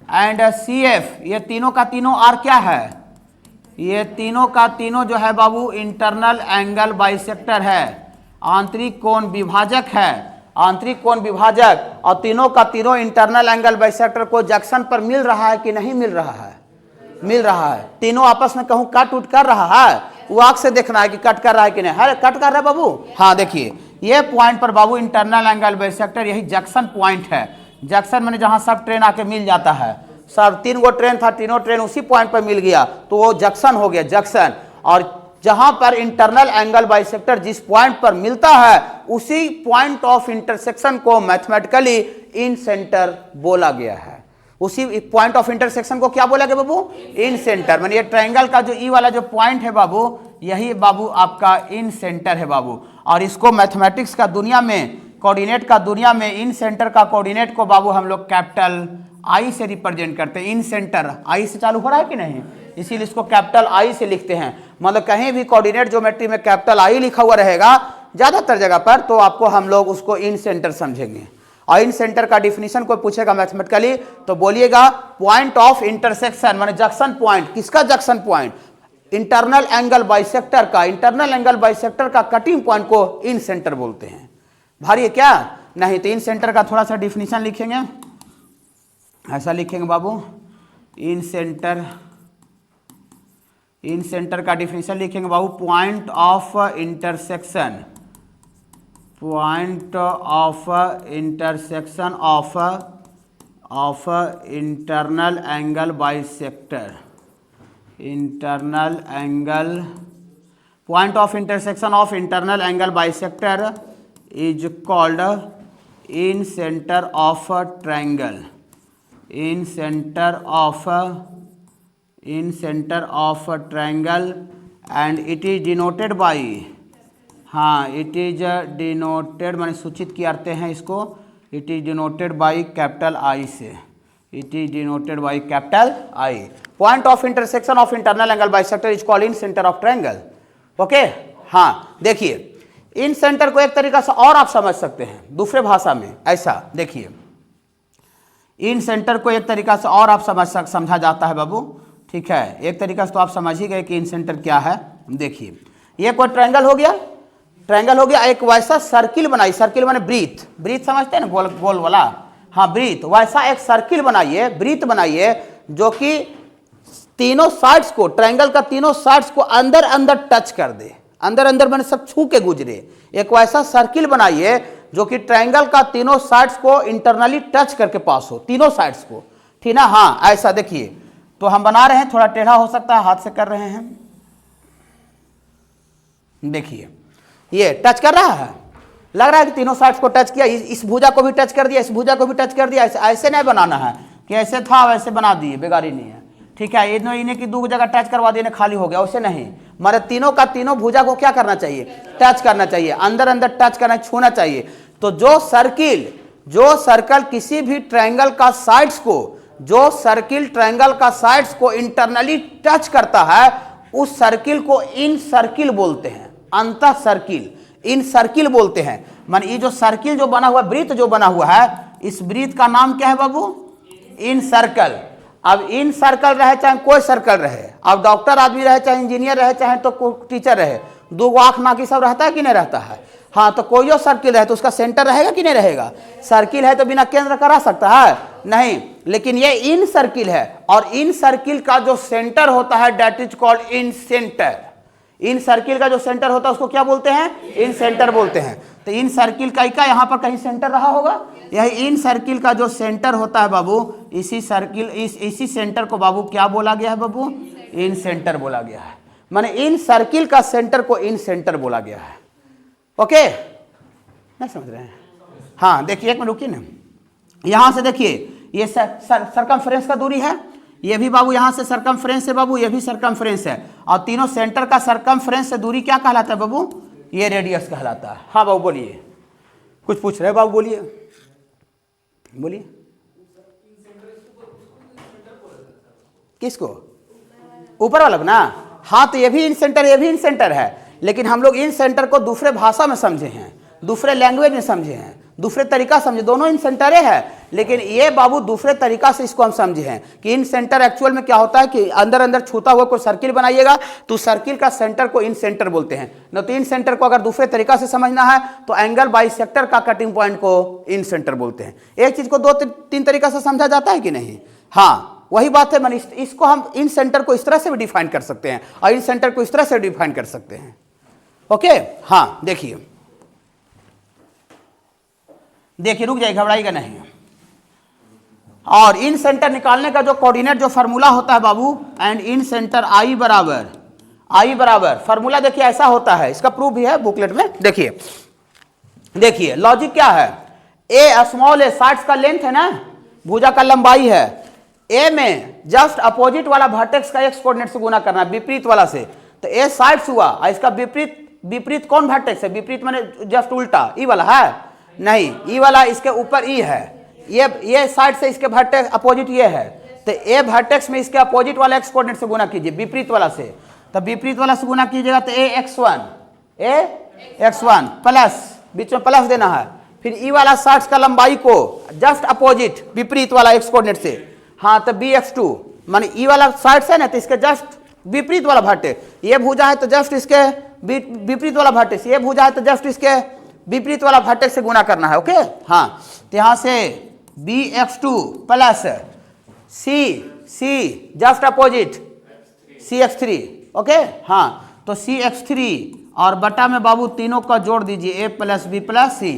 एंड CF, ये तीनों का तीनों आर क्या है? ये तीनों का तीनों जो है बाबू इंटरनल एंगल बाइसेक्टर है, आंतरिक कोण विभाजक है, आंतरिक कोण विभाजक। और तीनों का तीनों इंटरनल एंगल बाइसेक्टर को जंक्शन पर मिल रहा है कि नहीं मिल रहा है? मिल रहा है। तीनों आपस में कहूं कट उट कर रहा है, वो आंख से देखना है कि कट कर रहा है कि नहीं। है कट कर रहा है बाबू? हाँ, देखिए ये पॉइंट पर बाबू इंटरनल एंगल बाइसेक्टर, यही जंक्शन पॉइंट है। जंक्शन में जहां सब ट्रेन आके मिल जाता है, सब 3 गो ट्रेन था, तीनों ट्रेन उसी पॉइंट पर मिल गया, तो वो जंक्शन हो गया, जंक्शन। और जहां पर इंटरनल एंगल बाइसेक्टर जिस पॉइंट पर मिलता है उसी पॉइंट ऑफ इंटरसेक्शन को मैथमेटिकली इन सेंटर बोला गया है। उसी पॉइंट ऑफ इंटरसेक्शन को क्या बोला गया बाबू? इन सेंटर। माने ये ट्रायंगल का जो ई वाला जो पॉइंट है बाबू, यही बाबू आपका इन सेंटर है बाबू। और इसको मैथमेटिक्स का दुनिया में, कोऑर्डिनेट का दुनिया में इन सेंटर का कोऑर्डिनेट को बाबू हम लोग कैपिटल आई से रिप्रेजेंट करते हैं। इन सेंटर आई से चालू हो रहा है कि नहीं, इसीलिए इसको कैपिटल आई से लिखते हैं। मतलब कहीं भी कोऑर्डिनेट ज्योमेट्री में कैपिटल आई लिखा हुआ रहेगा ज्यादातर जगह पर, तो आपको हम लोग उसको इन सेंटर समझेंगे। और इन सेंटर का डिफिनीशन कोई पूछेगा मैथमेटिकली तो बोलिएगा पॉइंट ऑफ इंटरसेक्शन, माने जंक्शन पॉइंट। किसका junction point? Internal angle bisector का। इंटरनल एंगल बाइसेक्टर का कटिंग पॉइंट को इन सेंटर बोलते हैं। भारी है क्या? नहीं, तो इन सेंटर का थोड़ा सा डिफिनीशन लिखेंगे, ऐसा लिखेंगे बाबू, इन सेंटर, इन सेंटर का डिफिनीशन लिखेंगे बाबू, point of intersection, point of intersection of internal angle bisector, internal angle, point of intersection of internal angle bisector is called in center of a triangle, in center of a triangle, and it is denoted by, हाँ, it is denoted माने सूचित करते हैं इसको, it is denoted by capital I से, it is denoted by capital I। point of intersection of internal angle bisector is called in center of triangle। Okay, हाँ, देखिए इन centre को एक तरीका से और आप समझ सकते हैं दूसरे भाषा में, ऐसा देखिए, इन सेंटर को एक तरीका से और आप समझा जाता है बाबू। ठीक है, एक तरीका से तो आप समझ ही गए कि इन सेंटर क्या है। देखिए, ये कोई ट्रायंगल हो गया, ट्रायंगल हो गया, एक वैसा सर्किल बनाई, सर्किल माने ब्रीथ, ब्रीथ समझते हैं ना, गोल गोल वाला, हाँ ब्रीथ, वैसा एक सर्किल बनाइए, ब्रीथ बनाइए, जो कि तीनों साइड्स को, ट्रायंगल का तीनों साइड्स को अंदर अंदर टच कर दे, अंदर अंदर मैंने सब छू के गुजरे, एक वैसा सर्किल बनाइए जो कि ट्रायंगल का तीनों साइड्स को इंटरनली टच करके पास हो, तीनों साइड्स को, ठीक ना। हाँ ऐसा देखिए, तो हम बना रहे हैं, थोड़ा टेढ़ा हो सकता है, हाथ से कर रहे हैं, देखिए ये टच कर रहा है, लग रहा है कि तीनों साइड्स को टच किया, इस भुजा को भी टच कर दिया, इस भुजा को भी टच कर दिया। ऐसे नहीं बनाना है कि ऐसे था वैसे बना दिए, बेगारी नहीं है, ठीक है। इन्हें की दो जगह टच करवा दिए, खाली हो गया, वैसे नहीं। हमारे तीनों का तीनों भुजा को क्या करना चाहिए, टच करना चाहिए, अंदर अंदर टच करना, छूना चाहिए। तो जो सर्कल किसी भी ट्रायंगल का साइड्स को, जो सर्किल ट्रायंगल का साइड्स को इंटरनली टच करता है, उस सर्किल को इन सर्किल बोलते हैं, अंतः सर्किल, इन सर्किल बोलते हैं। मान ये जो सर्किल जो बना हुआ, वृत्त जो बना हुआ है, इस वृत्त का नाम क्या है बाबू, इन सर्कल। अब इन सर्कल रहे चाहे कोई सर्कल रहे, अब डॉक्टर आदमी रहे चाहे इंजीनियर रहे चाहे तो टीचर रहे, दो आंख नाक सब रहता है कि नहीं रहता है। हाँ, तो कोई जो सर्किल रहे तो उसका सेंटर रहेगा कि नहीं रहेगा। सर्किल है तो बिना केंद्र करा सकता है नहीं, लेकिन ये इन सर्किल है, और इन सर्किल का जो सेंटर होता है that is called in centre. In circle का जो सेंटर होता है उसको क्या बोलते हैं, इन सेंटर बोलते हैं। तो इन सर्किल का यहाँ पर कहीं सेंटर रहा होगा, यही इन सर्किल का जो सेंटर होता है बाबू, इसी सर्किल इसी सेंटर को बाबू क्या बोला गया है बाबू, इन सेंटर बोला गया है। माने इन सर्किल का सेंटर को इन सेंटर बोला गया है। ओके, नहीं समझ रहे हैं। हाँ देखिए, एक मिनट रुकिए ना, यहां से देखिए ये सरकमफ्रेंस का दूरी है, ये भी बाबू यहाँ से सरकमफ्रेंस है बाबू, ये भी सरकमफ्रेंस है, और तीनों सेंटर का सरकमफ्रेंस से दूरी क्या कहलाता है बाबू, ये रेडियस कहलाता है। हाँ बाबू बोलिए, कुछ पूछ रहे बाबू, बोलिए बोलिए। किसको, ऊपर वाला ना। हाँ, तो ये भी इन सेंटर, ये भी इन सेंटर है, लेकिन हम लोग इन सेंटर को दूसरे भाषा में समझे हैं, दूसरे लैंग्वेज में समझे हैं, दूसरे तरीका समझे, दोनों इन सेंटर है, लेकिन ये बाबू दूसरे तरीका से इसको हम समझे हैं कि इन सेंटर एक्चुअल में क्या होता है कि अंदर अंदर छूता हुआ कोई सर्किल बनाइएगा तो सर्किल का सेंटर को इन सेंटर बोलते हैं। न तो इन सेंटर को अगर दूसरे तरीका से समझना है तो एंगल बाइसेक्टर का कटिंग पॉइंट को इन सेंटर बोलते हैं। एक चीज को दो तीन तरीका से समझा जाता है कि नहीं। हाँ वही बात है, मैंने इसको हम इन सेंटर को इस तरह से भी डिफाइन कर सकते हैं और इन सेंटर को इस तरह से डिफाइन कर सकते हैं। ओके, हाँ देखिए देखिए, रुक जाइए, घबराइएगा नहीं। और इन सेंटर निकालने का जो कोऑर्डिनेट जो फार्मूला होता है बाबू, एंड इन सेंटर आई बराबर फार्मूला देखिए ऐसा होता है, इसका प्रूफ भी है बुकलेट में। देखिए देखिए लॉजिक क्या है, ए स्मॉल ए साइड्स का लेंथ है ना, भुजा का लंबाई है, ए में जस्ट अपोजिट वाला वर्टेक्स का एक्स कोऑर्डिनेट से गुना करना है, विपरीत वाला से। तो ए साइड्स हुआ, इसका विपरीत कौन वर्टेक्स है, विपरीत माने जस्ट उल्टा, ई वाला है नहीं, ई वाला इसके ऊपर ई है, ये साइड से इसके वर्टेक्स अपोजिट ये है, तो ए वर्टेक्स में इसके अपोजिट वाला एक्स कोऑर्डिनेट से गुना कीजिए विपरीत वाला से। तो विपरीत वाला से गुना कीजिएगा तो ए x1 प्लस, बीच में प्लस देना है, फिर ई वाला साइड का लंबाई को जस्ट अपोजिट विपरीत वाला एक्स कोऑर्डिनेट से, हाँ तो bx2 माने ई वाला साइड से ना, तो इसके जस्ट विपरीत वाला वर्टेक्स, ये भुजा है तो जस्ट इसके विपरीत वाला वर्टेक्स, ये भुजा है तो जस्ट इसके विपरीत वाला वर्टेक्स से गुना करना है। ओके, हाँ तो यहां से bx2 plus c just opposite cx3। Okay, हाँ तो cx3 और बटा में बाबू तीनों का जोड़ दीजिए, a plus b plus c।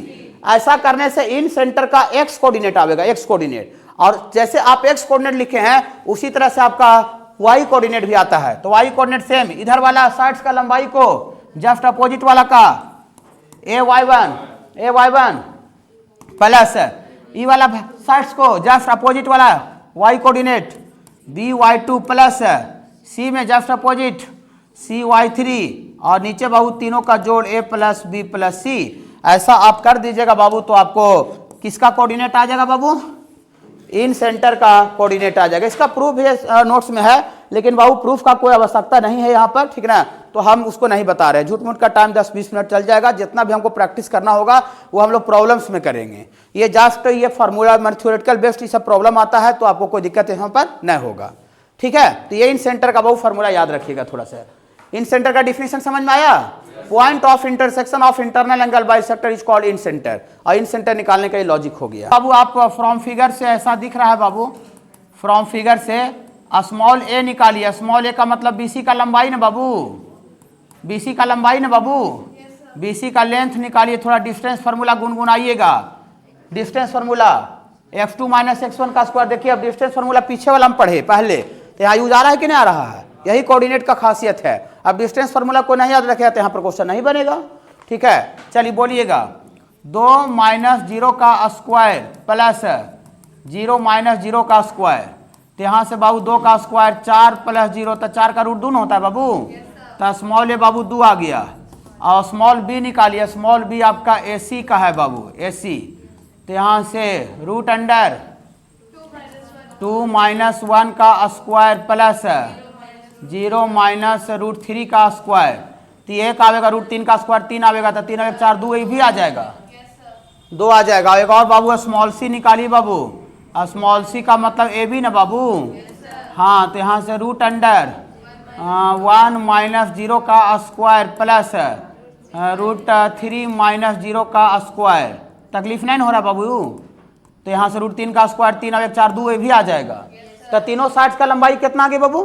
ऐसा करने से इन सेंटर का x कोऑर्डिनेट आएगा, x कोऑर्डिनेट, और जैसे आप x कोऑर्डिनेट लिखे हैं उसी तरह से आपका y कोऑर्डिनेट भी आता है। तो y कोऑर्डिनेट सेम, इधर वाला साइड्स का लंबाई को जस्ट अपोजिट वाला का ay1 प्लस ई वाला साइड्स को जस्ट अपोजिट वाला y coordinate by2 plus c में जस्ट अपोजिट cy3, और नीचे बाबू तीनों का जोड़ a plus b plus c। ऐसा आप कर दीजिएगा बाबू, तो आपको किसका कोऑर्डिनेट आ जाएगा बाबू, इन सेंटर का कोऑर्डिनेट आ जाएगा। इसका प्रूफ है नोट्स में है, लेकिन बाबू प्रूफ का कोई आवश्यकता नहीं है यहाँ पर, ठीक ना, तो हम उसको नहीं बता रहे। झूठ मूठ का टाइम 10-20 मिनट चल जाएगा, जितना भी हमको प्रैक्टिस करना होगा वो हम लोग प्रॉब्लम्स में करेंगे। ये जस्ट ये फार्मूला मैथमेटिकल बेस्ड ये सब प्रॉब्लम आता है, तो आपको कोई दिक्कत यहाँ पर नहीं होगा, ठीक है। तो ये इन सेंटर का बाबू फार्मूला याद रखिएगा थोड़ा सा। इन सेंटर का डिफिनेशन समझ में आया, point of intersection of internal angle bisector is called in centre, और इन सेंटर निकालने का ये लॉजिक हो गया बाबू। आप फ्रॉम फिगर से ऐसा दिख रहा है बाबू, फ्रॉम फिगर से स्मॉल ए निकालिए, स्मॉल ए का मतलब बीसी का लंबाई ना बाबू, बीसी का लंबाई ना बाबू, बीसी का लेंथ निकालिए, थोड़ा डिस्टेंस फार्मूला गुनगुनाइएगा, distance formula x2 minus x1 का स्क्वायर। देखिए अब डिस्टेंस फार्मूला पीछे वाला हम पढ़े पहले, तो यहाँ यूज आ रहा है कि नहीं आ रहा है, यही कोऑर्डिनेट का खासियत है। अब डिस्टेंस फार्मूला को नहीं याद रखेगा तो यहाँ पर क्वेश्चन नहीं बनेगा, ठीक है। चलिए बोलिएगा 2 माइनस 0 का स्क्वायर प्लस 0 माइनस 0 का स्क्वायर, तो यहाँ से बाबू 2 का स्क्वायर 4 प्लस 0, तो 4 का रूट 2 होता है बाबू, तो स्मॉल ए बाबू 2 आ गया। और स्मॉल बी निकालिए, स्मॉल बी आपका AC का है बाबू, AC, तो यहाँ से रूट अंडर 2 माइनस 1 का स्क्वायर प्लस 0 माइनस रूट 3 का स्क्वायर, तो 1 आवेगा, रूट 3 का स्क्वायर 3 आवेगा, तो 3 आवेगा 4, 2 ये भी आ जाएगा, 2 आ जाएगा। एक और बाबू स्मॉल सी निकालिए बाबू, स्मॉल सी का मतलब ए बी ना बाबू, हाँ, तो यहाँ से रूट अंडर 1 माइनस 0 का स्क्वायर प्लस रूट 3 माइनस 0 का स्क्वायर, तकलीफ नहीं हो रहा बाबू, तो यहाँ से रूट 3 का स्क्वायर 3 आवेगा 4, 2 ये भी आ जाएगा, तो तीनों साइड्स का लंबाई कितना आ गया बाबू,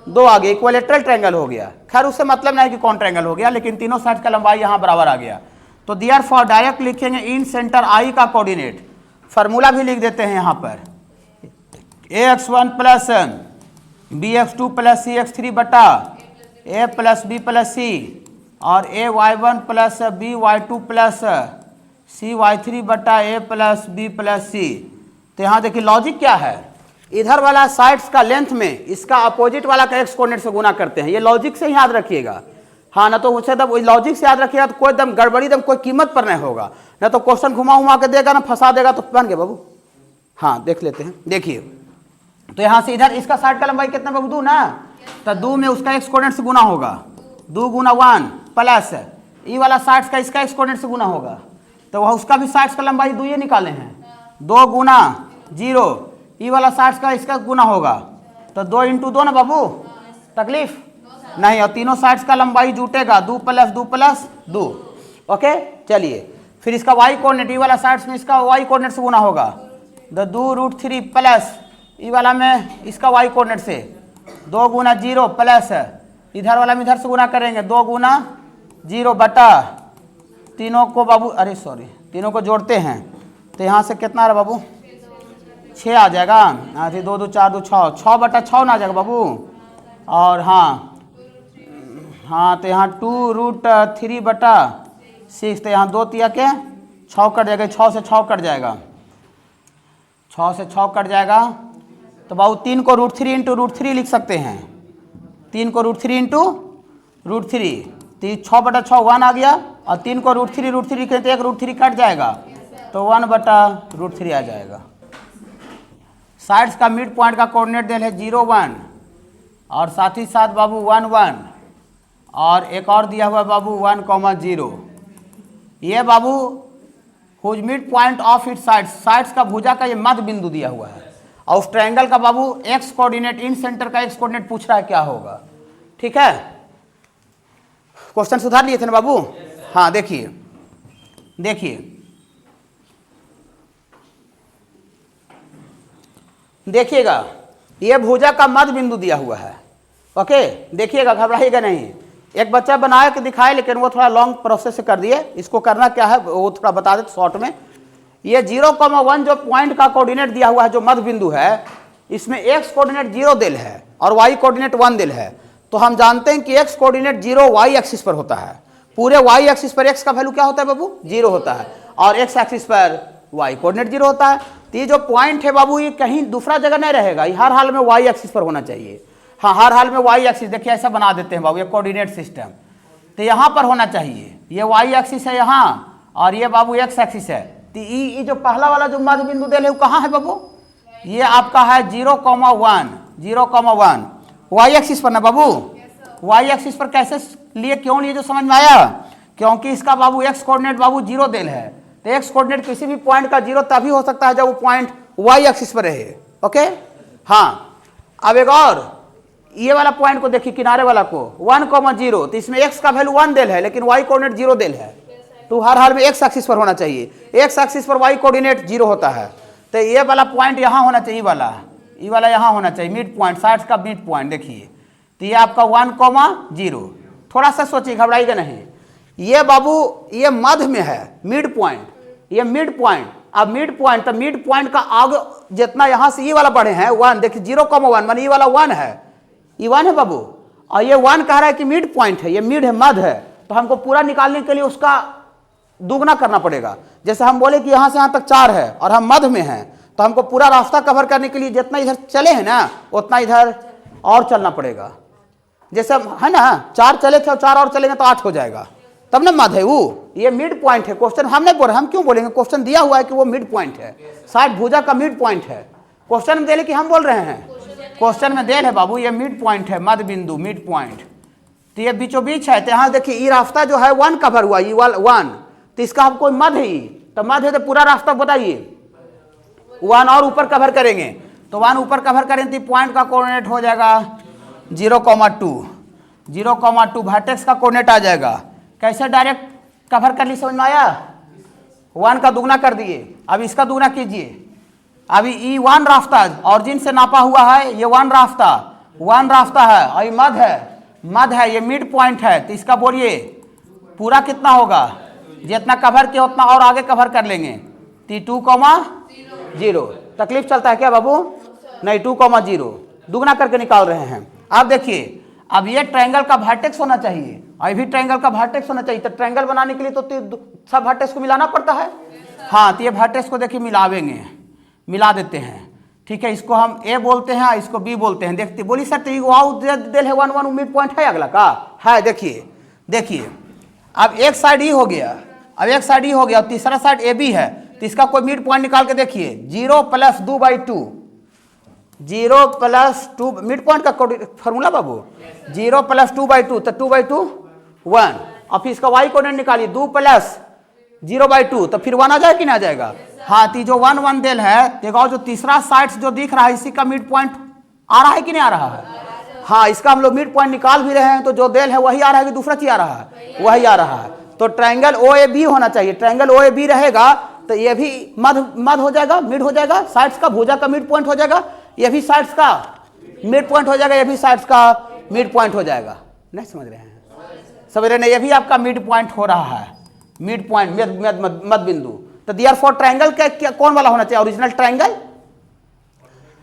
2 आ गया, इक्विलेटरल ट्रायंगल हो गया। खैर उससे मतलब नहीं कि कौन ट्रायंगल हो गया, लेकिन तीनों साइड का लंबाई यहाँ बराबर आ गया। तो देयरफॉर डायरेक्ट लिखेंगे इन सेंटर आई का कोऑर्डिनेट, फार्मूला भी लिख देते हैं यहाँ पर, ax1 plus bx2 plus cx3 बटा a plus b plus c और ay1 plus by2 plus cy3 बटा a plus b plus c। तो यहाँ देखिए लॉजिक क्या है, इधर वाला साइड्स का लेंथ में इसका अपोजिट वाला का एक्स कोऑर्डिनेट से गुना करते हैं, ये लॉजिक से ही याद रखिएगा, हाँ, ना तो उसे तब लॉजिक से याद रखिएगा तो कोई दम गड़बड़ी दम कोई कीमत पर नहीं होगा, ना तो क्वेश्चन घुमा घुमा के देगा ना फंसा देगा तो बन गया बाबू। हाँ देख लेते हैं, देखिए तो यहाँ से इधर इसका साइड का लंबाई कितना बाबू, 2 ना, तो 2 में उसका एक्स कोऑर्डिनेट से गुना होगा, 2 गुना 1 प्लस ई वाला साइड्स का इसका एक्स कोऑर्डिनेट से गुना होगा, तो वह उसका भी साइड्स का लंबाई 2 ये निकाले हैं, 2 गुना 0 ई वाला साइड्स का इसका गुना होगा, तो 2 इंटू 2 ना बाबू, तकलीफ नहीं, और तीनों साइड्स का लंबाई जुटेगा 2 प्लस 2 प्लस 2, ओके। चलिए फिर इसका वाई कोऑर्डिनेट, ई वाला साइड्स में इसका वाई कोऑर्डिनेट से गुना होगा, 2 रूट 3 प्लस ई वाला में इसका वाई कोऑर्डिनेट से 2 गुना 0 प्लस इधर वाला में इधर से गुना करेंगे 2 गुना 0 बटा तीनों को बाबू, अरे सॉरी, तीनों को जोड़ते हैं, तो यहाँ से कितना आ रहा बाबू, 6 आ जाएगा, हाँ जी, 2 2 4 2 6, 6 बटा 6 ना आ जाएगा बाबू, और हाँ हाँ, तो यहाँ 2 रूट 3 बटा 6, तो यहाँ 2 तिया के 6 कट जाएगा, 6 से 6 कट जाएगा, 6 से 6 कट जाएगा, तो बाबू 3 को रूट 3 इंटू रूट 3 लिख सकते हैं, 3 को रूट 3 इंटू रूट 3, तो 6 बटा 6 1 आ गया, और 3 को रूट 3 लिखें तो 1 रूट 3 कट जाएगा, तो 1 बटा रूट 3 आ जाएगा। साइड्स का मिड पॉइंट का कोऑर्डिनेट दिया है 0 1, और साथ ही साथ बाबू 1 1, और एक और दिया हुआ बाबू 1 0। ये बाबू whose midpoint of it sides, sides का भुजा का ये मध्य बिंदु दिया हुआ है, और उस ट्रायंगल का बाबू एक्स कोऑर्डिनेट, इन सेंटर का एक्स कोऑर्डिनेट पूछ रहा है क्या होगा, ठीक है। क्वेश्चन सुधार लिए थे ना बाबू, हाँ देखिए देखिए देखिएगा, ये भुजा का मध्य बिंदु दिया हुआ है, ओके, देखिएगा, घबराइएगा नहीं। एक बच्चा बनाया कि दिखाए, लेकिन वो थोड़ा लॉन्ग प्रोसेस से कर दिए, इसको करना क्या है वो थोड़ा बता देते शॉर्ट में। ये 0,1 जो पॉइंट का कोऑर्डिनेट दिया हुआ है, जो मध्य बिंदु है, इसमें एक्स कोऑर्डिनेट 0 दिल है और वाई कोऑर्डिनेट 1 दिल है, तो हम जानते हैं कि एक्स कोऑर्डिनेट 0 वाई एक्सिस पर होता है, पूरे वाई एक्सिस पर एक्स का वैल्यू क्या होता है बाबू, 0 होता है, और एक्स एक्सिस पर वाई कोऑर्डिनेट 0 होता है। तो ये जो पॉइंट है बाबू, ये कहीं दूसरा जगह नहीं रहेगा, ये हर हाल में वाई एक्सिस पर होना चाहिए, हाँ हर हाल में वाई एक्सिस, देखिए ऐसा बना देते हैं बाबू, ये कोऑर्डिनेट सिस्टम, तो यहाँ पर होना चाहिए, ये वाई एक्सिस है यहाँ, और ये बाबू एक्स एक्सिस है, तो ये जो पहला वाला जो मध्य बिंदु दे वो कहाँ है बाबू, ये आपका है 0,1 वाई एक्सिस पर ना बाबू, वाई एक्सिस पर कैसे लिए, क्यों लिए, जो समझ में आया, क्योंकि इसका बाबू एक्स कोऑर्डिनेट बाबू 0 दिल है, तो एक्स कोऑर्डिनेट किसी भी पॉइंट का 0 तभी हो सकता है जब वो पॉइंट वाई एक्सिस पर रहे, ओके। हाँ अब एक और ये वाला पॉइंट को देखिए, किनारे वाला को 1,0, तो इसमें x का वैल्यू 1 दिल है, लेकिन y कोऑर्डिनेट 0 दिल है, तो हर हाल में x एक्सिस पर होना चाहिए, x एक्सिस पर y कोऑर्डिनेट 0 होता है, तो ये वाला पॉइंट यहाँ होना चाहिए वाला, ये वाला यहाँ होना चाहिए मिड पॉइंट, साइड्स का मिड पॉइंट। देखिए तो ये आपका 1,0, थोड़ा सा सोचिए, घबराइएगा नहीं। ये बाबू ये मध्य में है मिड पॉइंट, ये मिड पॉइंट। अब मिड पॉइंट तो मिड पॉइंट का आगे जितना यहाँ से ये वाला बढ़े हैं 1, देखिए 0,1 माने ये वाला 1 है, ये 1 है बाबू, और ये 1 कह रहा है कि मिड पॉइंट है, ये मिड है, मध्य है। तो हमको पूरा निकालने के लिए उसका दुगना करना पड़ेगा। जैसे हम बोले कि यहाँ से यहाँ तक 4 है और हम मध्य में हैं, तो हमको पूरा रास्ता कवर करने के लिए जितना इधर चले हैं ना उतना इधर और चलना पड़ेगा। जैसे है ना 4 चले थे और 4 और चलेंगे तो 8 हो जाएगा, तब ना मध्य है वो। ये मिड पॉइंट है। क्वेश्चन हम नहीं बोल रहे, हम क्यों बोलेंगे, क्वेश्चन दिया हुआ है कि वो मिड पॉइंट है, साइड भुजा का मिड पॉइंट है। क्वेश्चन में दे कि हम बोल रहे हैं, क्वेश्चन में दे है बाबू ये मिड पॉइंट है, मध्य बिंदु मिड पॉइंट। तो ये बीचों बीच है। तो यहाँ देखिए ये रास्ता जो है 1 कवर हुआ, ये 1, तो इसका हम कोई मध्य ही, तो मध्य है तो पूरा रास्ता बताइए 1 और ऊपर कवर करेंगे, तो 1 ऊपर कवर करें तो पॉइंट का कोऑर्डिनेट हो जाएगा 0,2, 0,2 वर्टेक्स का कोऑर्डिनेट आ जाएगा। कैसे डायरेक्ट कवर कर ली, समझ में आया? 1 का दुगना कर दिए, अब इसका दुगना कीजिए। अभी ये 1 रास्ता ऑरिजिन से नापा हुआ है, ये 1 रास्ता है और ये मध्य है, ये मिड पॉइंट है। तो इसका बोलिए पूरा कितना होगा, जितना कवर किया उतना और आगे कवर कर लेंगे। तो 2,0 तकलीफ चलता है क्या बाबू? नहीं, 2,0 दुगना करके निकाल रहे हैं। आप देखिए अब ये ट्रायंगल का वर्टेक्स होना चाहिए और भी ट्रायंगल का वर्टेक्स होना चाहिए। तो ट्रायंगल बनाने के लिए तो सब वर्टेक्स को मिलाना पड़ता है। हाँ, तो ये वर्टेक्स को देखिए मिला देते हैं। ठीक है, इसको हम ए बोलते हैं, इसको बी बोलते हैं। देखते बोली सर तो दिल है 1 मिड पॉइंट है अगला का है। देखिए अब एक साइड ई हो गया, और तीसरा साइड ए बी है। तो इसका कोई मिड पॉइंट निकाल के देखिए 0 + 2/2, 0 + 2 मिड पॉइंट का फॉर्मूला बाबू 0 + 2/2, तो 2/2 1। और फिर इसका वाई कोऑर्डिनेट निकालिए 2 + 0/2, तो फिर 1 आ जाएगा कि नहीं आ जाएगा? हाँ, तो जो 1 1 देल है देखो, जो तीसरा साइड जो दिख रहा है इसी का मिड पॉइंट आ रहा है कि नहीं आ रहा है? हाँ, इसका हम लोग मिड पॉइंट निकाल भी रहे हैं। तो जो देल है वही आ रहा है कि दूसरा चीज आ रहा है? वही आ रहा है। तो ट्रायंगल OAB होना चाहिए। ट्रायंगल OAB रहेगा तो ये भी मध्य हो जाएगा, मिड हो जाएगा, साइड्स का भुजा का मिड पॉइंट हो जाएगा, ये भी साइड्स का मिड पॉइंट हो जाएगा, ये भी साइड्स का मिड पॉइंट हो जाएगा। नहीं समझ रहे हैं? समझ रहे नहीं? ये भी आपका मिड पॉइंट हो रहा है, मिड पॉइंट मध्य बिंदु। तो देयरफॉर ट्रायंगल का कौन वाला होना चाहिए?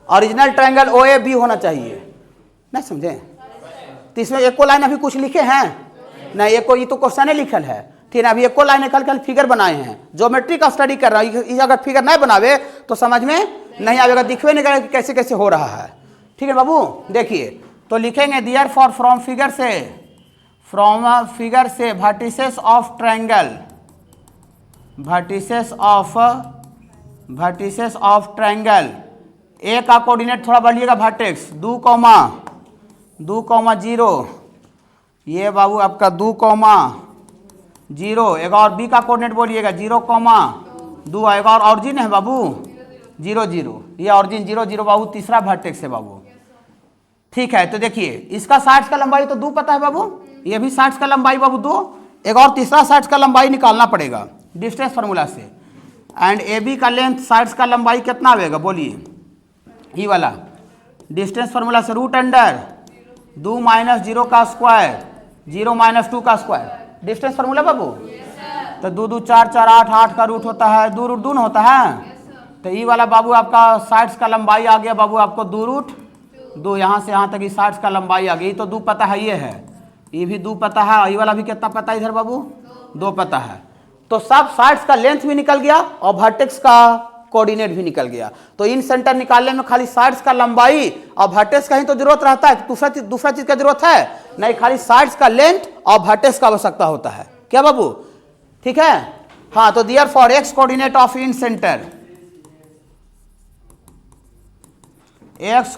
ओरिजिनल ट्रायंगल OAB होना चाहिए। नहीं समझे? तो इसमें एको लाइन अभी कुछ लिखे हैं नहीं, एको ये तो क्वेश्चन है लिखल है। ठीक है, अभी एको लाइन निकल फिगर बनाए हैं, ज्योमेट्री का स्टडी कर रहा है। अगर फिगर नहीं बनावे तो समझ में नहीं आएगा, दिखवे नहीं करेगा कैसे कैसे हो रहा है। ठीक है बाबू, देखिए तो लिखेंगे देयरफॉर फ्रॉम फिगर से वर्टिसेस ऑफ ट्रायंगल। ए का कोऑर्डिनेट थोड़ा बढ़िएगा, वर्टेक्स 2,0, ये बाबू आपका 2,0। एक और बी का कोऑर्डिनेट बोलिएगा 0,2। एक और ऑरिजिन है बाबू 0,0, ये ऑरिजिन 0,0 बाबू तीसरा वर्टेक्स है बाबू। ठीक है, तो देखिए इसका साइड्स का लंबाई तो 2 पता है बाबू, ये भी साइड्स का लंबाई बाबू 2। एक और तीसरा साइड्स का लंबाई निकालना पड़ेगा डिस्टेंस फार्मूला से। एंड AB का लेंथ साइड्स का लंबाई कितना आएगा बोलिए? ये वाला डिस्टेंस फार्मूला से √2 - 0 का स्क्वायर, 0 - 2 का स्क्वायर, डिस्टेंस फार्मूला बाबू। तो 2 2 4 4 8, 8 का रूट होता है 2 √2 होता है। तो ये वाला बाबू आपका साइड्स का लंबाई आ गया बाबू आपको 2 √2, यहाँ से यहाँ तक ये साइड्स का लंबाई आ गई। तो 2 पता है, ये है, ये भी 2 पता है, ये वाला भी कितना पता है इधर बाबू? 2 पता है। तो सब साइड्स का लेंथ भी निकल गया और वर्टेक्स का कोऑर्डिनेट भी निकल गया। तो इन सेंटर निकालने में खाली साइड्स का लंबाई और वर्टेक्स का ही तो जरूरत रहता है, दूसरा चीज का जरूरत है नहीं। खाली साइड्स का लेंथ और वर्टेक्स का आवश्यकता होता है क्या बाबू? ठीक है। हाँ, तो therefore x coordinate of in centre, x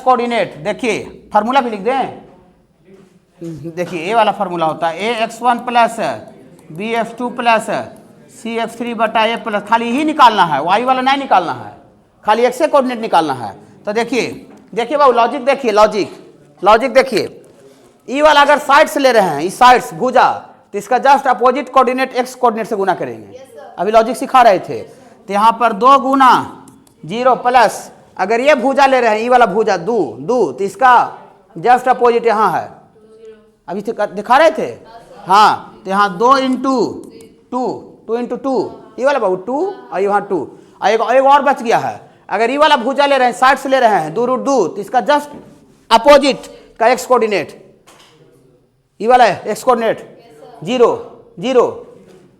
coordinate देखिए फार्मूला भी लिख दें। देखिए ए वाला फार्मूला होता है ax1 + bx2 + cx3/a+। खाली ही निकालना है, y वाला नहीं निकालना है, खाली x से कोऑर्डिनेट निकालना है। तो देखिए बाबू लॉजिक देखिए, लॉजिक देखिए। ई वाला अगर साइड से ले रहे हैं, इस साइड्स भुजा, तो इसका just opposite coordinate x coordinate से गुना करेंगे। अभी लॉजिक सिखा रहे थे। तो यहाँ पर 2 गुना 0 प्लस, अगर ये भुजा ले रहे हैं, ये वाला भुजा दू तो इसका जस्ट अपोजिट यहाँ है, अभी दिखा रहे थे। हाँ, तो यहाँ 2 इंटू 2 ये वाला बाबू 2 और यहाँ 2 और एक और बच गया है। अगर ये वाला भुजा ले रहे हैं, साइड से ले रहे हैं 2 रूट 2, तो इसका जस्ट अपोजिट का एक्स कोऑर्डिनेट, ये वाला है एक्स कोऑर्डिनेट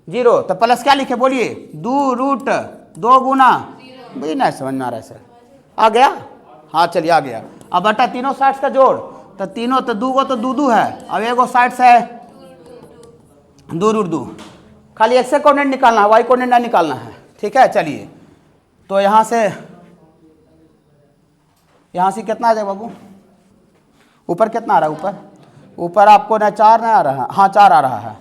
0 तो प्लस क्या लिखे बोलिए, 2 रूट 2 गुना, भाई ना समझ में आ रहा है सर, आ गया। हाँ चलिए आ गया। अब बटा तीनों साइड का जोड़, तो तीनों तो 2 तो 2 है, अब एगो साइड से है 2 रूट 2, खाली एक्स कोऑर्डिनेट निकालना है, वाई कोऑर्डिनेट नहीं निकालना है, ठीक है। चलिए तो यहाँ से कितना आ जाएगा बाबू, ऊपर कितना आ रहा है, ऊपर आपको ना 4 नहीं आ रहा है, हाँ 4 आ रहा है,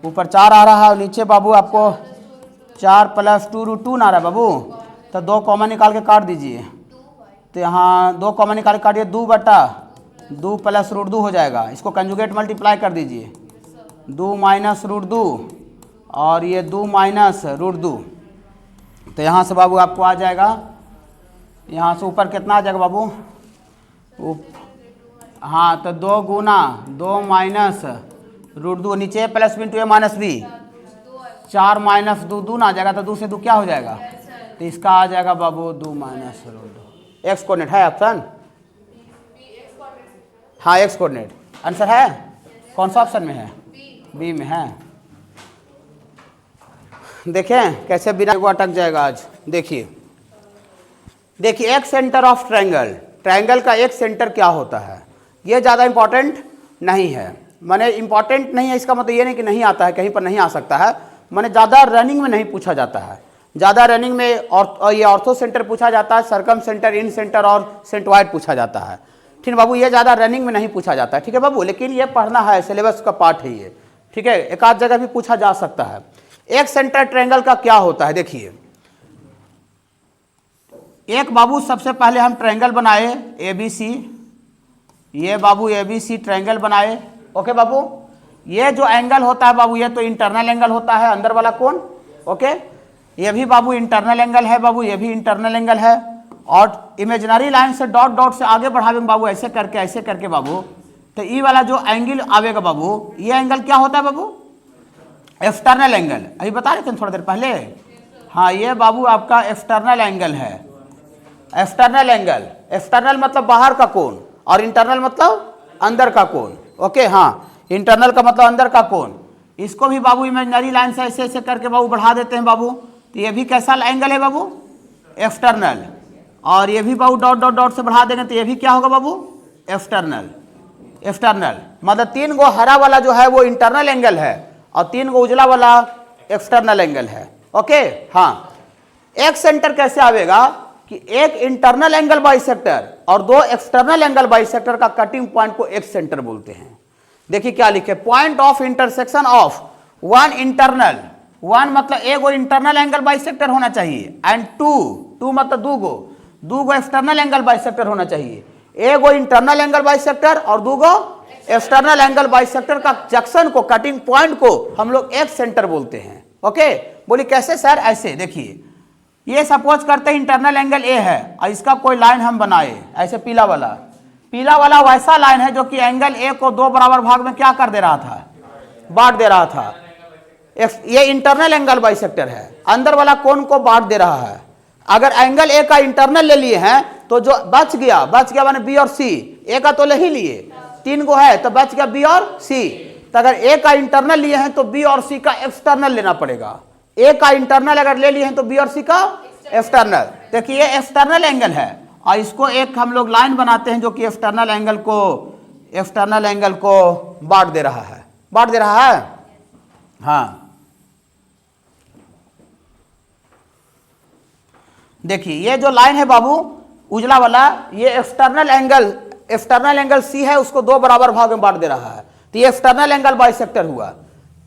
ऊपर 4 आ रहा है और नीचे बाबू आपको 4 प्लस 2 रूट 2 ना आ रहा है बाबू, तो 2 कॉमन निकाल के काट दीजिए, तो यहाँ 2 कॉमन निकाल के काटिए, 2 बटा 2 प्लस रूट 2 हो जाएगा, इसको कंजुगेट मल्टीप्लाई कर दीजिए, 2 माइनस रूट 2 और ये 2 माइनस रूट 2, तो यहाँ से बाबू आपको आ जाएगा, यहाँ से ऊपर कितना आ जाएगा बाबू, हाँ तो 2 गुना 2 माइनस रूट 2, नीचे प्लस बी इंटू ए माइनस बी, 4 माइनस 2 ना आ जाएगा, तो 2 से 2 क्या हो जाएगा, तो इसका आ जाएगा बाबू 2 माइनस रूट 2। एक्स कोऑर्डिनेट है ऑप्शन, हाँ एक्स कोऑर्डिनेट आंसर है, कौन सा ऑप्शन में है, बी में है। देखें कैसे बिना को अटक जाएगा आज। देखिए एक सेंटर ऑफ ट्रायंगल का एक सेंटर क्या होता है, ये ज़्यादा इंपॉर्टेंट नहीं है, माने इंपॉर्टेंट नहीं है इसका मतलब ये नहीं कि नहीं आता है, कहीं पर नहीं आ सकता है, माने ज़्यादा रनिंग में नहीं पूछा जाता है, ज़्यादा रनिंग में और ये ऑर्थो सेंटर पूछा जाता है, सरकम सेंटर, इन सेंटर और सेंटवाइड पूछा जाता है, ठीक है बाबू, ये ज़्यादा रनिंग में नहीं पूछा जाता है, ठीक है बाबू, लेकिन ये पढ़ना है, सिलेबस का पार्ट है ये, ठीक है, एक आध जगह भी पूछा जा सकता है। एक सेंटर ट्रायंगल का क्या होता है, देखिए एक बाबू सबसे पहले हम ट्रायंगल बनाए ABC, ये बाबू ABC ट्रायंगल बनाए, ओके बाबू, ये जो एंगल होता है बाबू ये तो इंटरनल एंगल होता है, अंदर वाला कोण, ओके, ये भी बाबू इंटरनल एंगल है बाबू, ये भी इंटरनल एंगल है, और इमेजिनरी लाइन से डॉट से आगे बढ़ावेंगे बाबू, ऐसे करके बाबू, तो ये वाला जो एंगल आवेगा बाबू, ये एंगल क्या होता है बाबू, एक्सटर्नल एंगल, अभी बता रहे थे थोड़ा देर पहले। हाँ ये बाबू आपका एक्सटर्नल एंगल है, एक्सटर्नल मतलब बाहर का कोण और इंटरनल मतलब अंदर का कोण, ओके। हाँ इंटरनल का मतलब अंदर का कोण, इसको भी बाबू इमेजिनरी लाइन से ऐसे करके बाबू बढ़ा देते हैं बाबू, तो ये भी कैसा एंगल है बाबू, एक्सटर्नल, और ये भी बाबू डॉट से बढ़ा देंगे तो ये भी क्या होगा बाबू, एक्सटर्नल मतलब 3 गो हरा वाला जो है वो इंटरनल एंगल है और 3 गो उजला वाला एक्सटर्नल एंगल है, ओके। हाँ एक सेंटर कैसे आवेगा कि एक इंटरनल एंगल बाइसेक्टर और 2 एक्सटर्नल एंगल बाइसेक्टर का कटिंग पॉइंट को एक सेंटर बोलते हैं। देखिए क्या लिखे, point of intersection of one internal, one मतलब एक इंटरनल एंगल बाइसेक्टर होना चाहिए, एंड टू मतलब 2 गो एक्सटर्नल एंगल बाइसेक्टर होना चाहिए, एक इंटरनल एंगल बाइसेक्टर और 2 गो एक्सटर्नल एंगल बाइसेक्टर का जंक्शन को, कटिंग पॉइंट को हम लोग एक सेंटर बोलते हैं, ओके। बोलिए कैसे सर, ऐसे देखिए, ये सपोज करते हैं इंटरनल एंगल ए है और इसका कोई लाइन हम बनाए ऐसे पीला वाला वैसा लाइन है जो कि एंगल ए को 2 बराबर भाग में क्या कर दे रहा था, बांट दे रहा था, ये इंटरनल एंगल बाइसेक्टर है, अंदर वाला कोण को बांट दे रहा है। अगर एंगल ए का इंटरनल ले लिए हैं तो जो बच गया माने बी और सी, ए का तो ले ही लिए, 3 गो है तो बच गया बी और सी, तो अगर ए का इंटरनल लिए हैं तो बी और सी का एक्सटर्नल लेना पड़ेगा, ए का इंटरनल अगर ले लिए हैं तो बी और सी का एक्सटर्नल। देखिए ये एक्सटर्नल एंगल है और इसको एक हम लोग लाइन बनाते हैं जो कि एक्सटर्नल एंगल को बांट दे रहा है, हाँ देखिए ये जो लाइन है बाबू उजला वाला, ये एक्सटर्नल एंगल सी है, उसको 2 बराबर भाग में बांट दे रहा है, तो ये एक्सटर्नल एंगल बाइसेक्टर हुआ,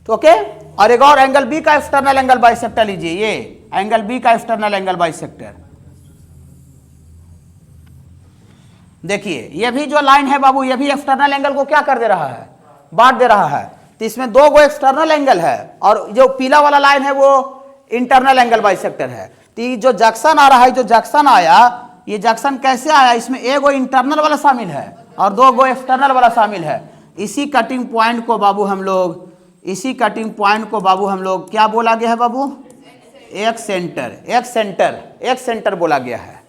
तो ओके। और एक और एंगल बी का एक्सटर्नल एंगल बाइसेक्टर लीजिए, ये एंगल बी का एक्सटर्नल एंगल बाइसेक्टर, देखिए ये भी जो लाइन है बाबू, ये भी एक्सटर्नल एंगल को क्या कर दे रहा है, बांट दे रहा है, तो इसमें 2 गो एक्सटर्नल एंगल है और जो पीला वाला लाइन है वो इंटरनल एंगल बाइसेक्टर है, तो ये जो जंक्शन आ रहा है, जो जंक्शन आया, ये जंक्शन कैसे आया, इसमें एक गो इंटरनल वाला शामिल है और दो गो एक्सटर्नल वाला शामिल है। इसी कटिंग पॉइंट को बाबू हम लोग, इसी कटिंग पॉइंट को बाबू हम लोग क्या बोला गया है बाबू, एक सेंटर, एक सेंटर, एक सेंटर बोला गया है।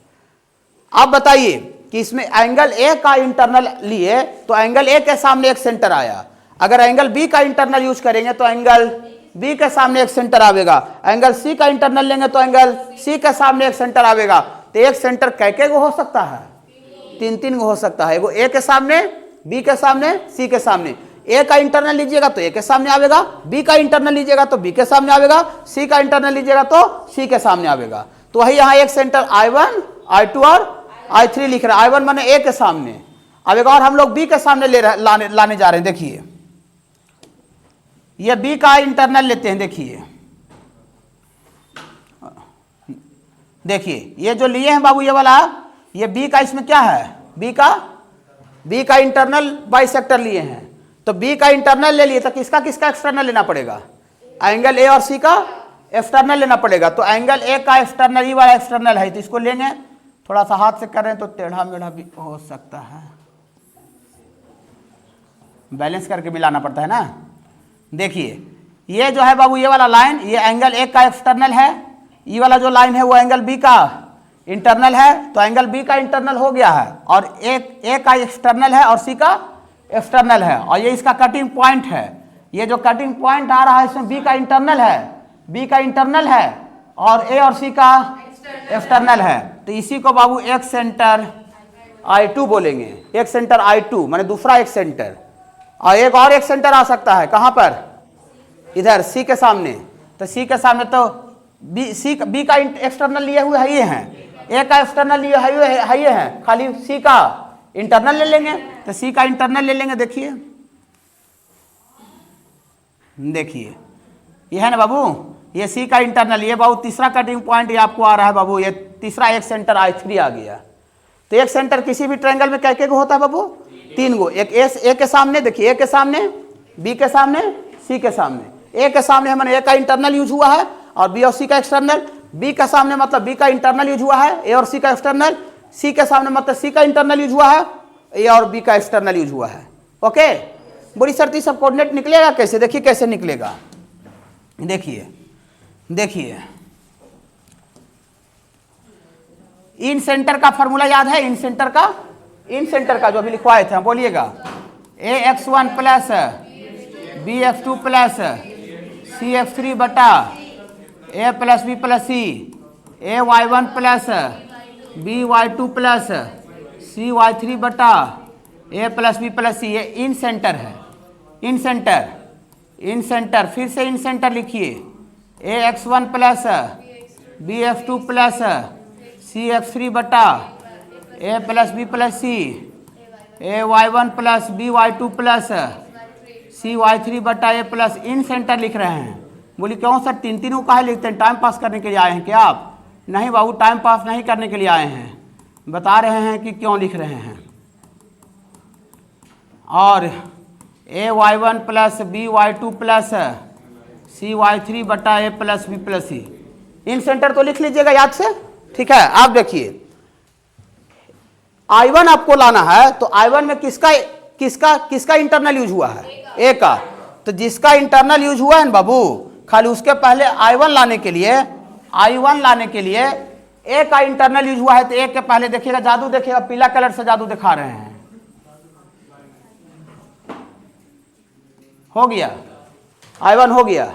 अब बताइए कि इसमें एंगल ए का इंटरनल लिए तो एंगल ए के सामने एक सेंटर आया, अगर एंगल बी का इंटरनल यूज करेंगे तो एंगल बी के सामने एक सेंटर आवेगा, एंगल सी का इंटरनल लेंगे तो एंगल सी के सामने एक सेंटर आवेगा। तो एक सेंटर कै को हो सकता है, तीन तीन को हो सकता है, एगो ए के सामने, बी के सामने, सी के सामने। ए का इंटरनल लीजिएगा तो ए के सामने आवेगा, बी का इंटरनल लीजिएगा तो बी के सामने आवेगा, सी का इंटरनल लीजिएगा तो सी के सामने आवेगा। तो वही यहाँ एक सेंटर I1, I2 और I3 लिख रहा है। I1 माने ए के सामने आवेगा और हम लोग बी के सामने लाने जा रहे हैं। देखिए ये बी का इंटरनल लेते हैं, देखिए देखिए ये जो लिए हैं बाबू, ये वाला, ये बी का, इसमें क्या है, बी का इंटरनल बाइसेक्टर लिए हैं। तो बी का इंटरनल ले लिए तो किसका किसका एक्सटर्नल लेना पड़ेगा, एंगल ए और सी का एक्सटर्नल लेना पड़ेगा। तो एंगल ए का एक्सटर्नल, ये वाला एक्सटर्नल है, तो इसको लेंगे, थोड़ा सा हाथ से करें तो टेढ़ा मेढ़ा भी हो सकता है, बैलेंस करके मिलाना पड़ता है ना। देखिए ये जो है बाबू, ये वाला लाइन, ये एंगल ए का एक्सटर्नल है, ये वाला जो लाइन है वो एंगल बी का इंटरनल है। तो एंगल बी का इंटरनल हो गया है और एक ए का एक्सटर्नल है और सी का एक्सटर्नल है, और ये इसका कटिंग पॉइंट है। ये जो कटिंग पॉइंट आ रहा है इसमें बी का इंटरनल है, बी का इंटरनल है और ए और सी का एक्सटर्नल है। तो इसी को बाबू एक सेंटर I2 बोलेंगे, एक सेंटर I2 माने दूसरा एक सेंटर। और एक और एक सेंटर आ सकता है, कहां पर, इधर सी के सामने। तो सी के सामने तो बी का एक्सटर्नल लिए हुए है ये हैं, ए का एक्सटर्नल लिए है ये हैं, खाली सी का इंटरनल ले लेंगे। तो सी का इंटरनल ले लेंगे, देखिए देखिए ये है ना बाबू, ये सी का इंटरनल, ये बाबू तीसरा कटिंग पॉइंट ये आपको आ रहा है बाबू, ये तीसरा एक सेंटर I3 आ गया। तो एक सेंटर किसी भी ट्रायंगल में कै को होता है बाबू, तीन गो, एक ए के सामने, देखिए ए के सामने, बी के सामने, सी के सामने। ए के सामने मैंने ए का इंटरनल यूज हुआ है और बी और सी का एक्सटर्नल, बी के सामने मतलब बी का इंटरनल यूज हुआ है, ए और सी का एक्सटर्नल, सी के सामने मतलब सी का इंटरनल यूज हुआ है, ए और बी का एक्सटर्नल यूज हुआ है। ओके, बोली सर तो सब कोऑर्डिनेट निकलेगा कैसे, देखिए कैसे निकलेगा, देखिए देखिए इन सेंटर का फॉर्मूला याद है, इन सेंटर का जो अभी लिखवाए थे, बोलिएगा, ax1 plus bx2 plus cx3 बटा a plus b plus c, ay1 plus by2 plus cy3 बटा a plus b plus c। ये इन सेंटर है, इन सेंटर, फिर से इन सेंटर लिखिए, ax1 plus bx2 plus cx3 बटा a plus b plus c, ay1 plus by2 plus cy3 बटा a plus, in centre लिख रहे हैं। बोली क्यों सर तीन तीनों काहे लिखते हैं, टाइम पास करने के लिए आए हैं क्या आप? नहीं बाबू, टाइम पास नहीं करने के लिए आए हैं, बता रहे हैं कि क्यों लिख रहे हैं। और ay1 plus by2 plus cy3 बटा a plus b plus c, in centre तो लिख लीजिएगा याद से, ठीक है। आप देखिए I1 आपको लाना है, तो I1 में किसका इंटरनल यूज हुआ है, ए का। तो जिसका इंटरनल यूज हुआ है ना बाबू, खाली उसके पहले I1 लाने के लिए ए का इंटरनल यूज हुआ है। तो ए के पहले देखिएगा, जादू देखिएगा, पीला कलर से जादू दिखा रहे हैं, हो गया I1 हो गया।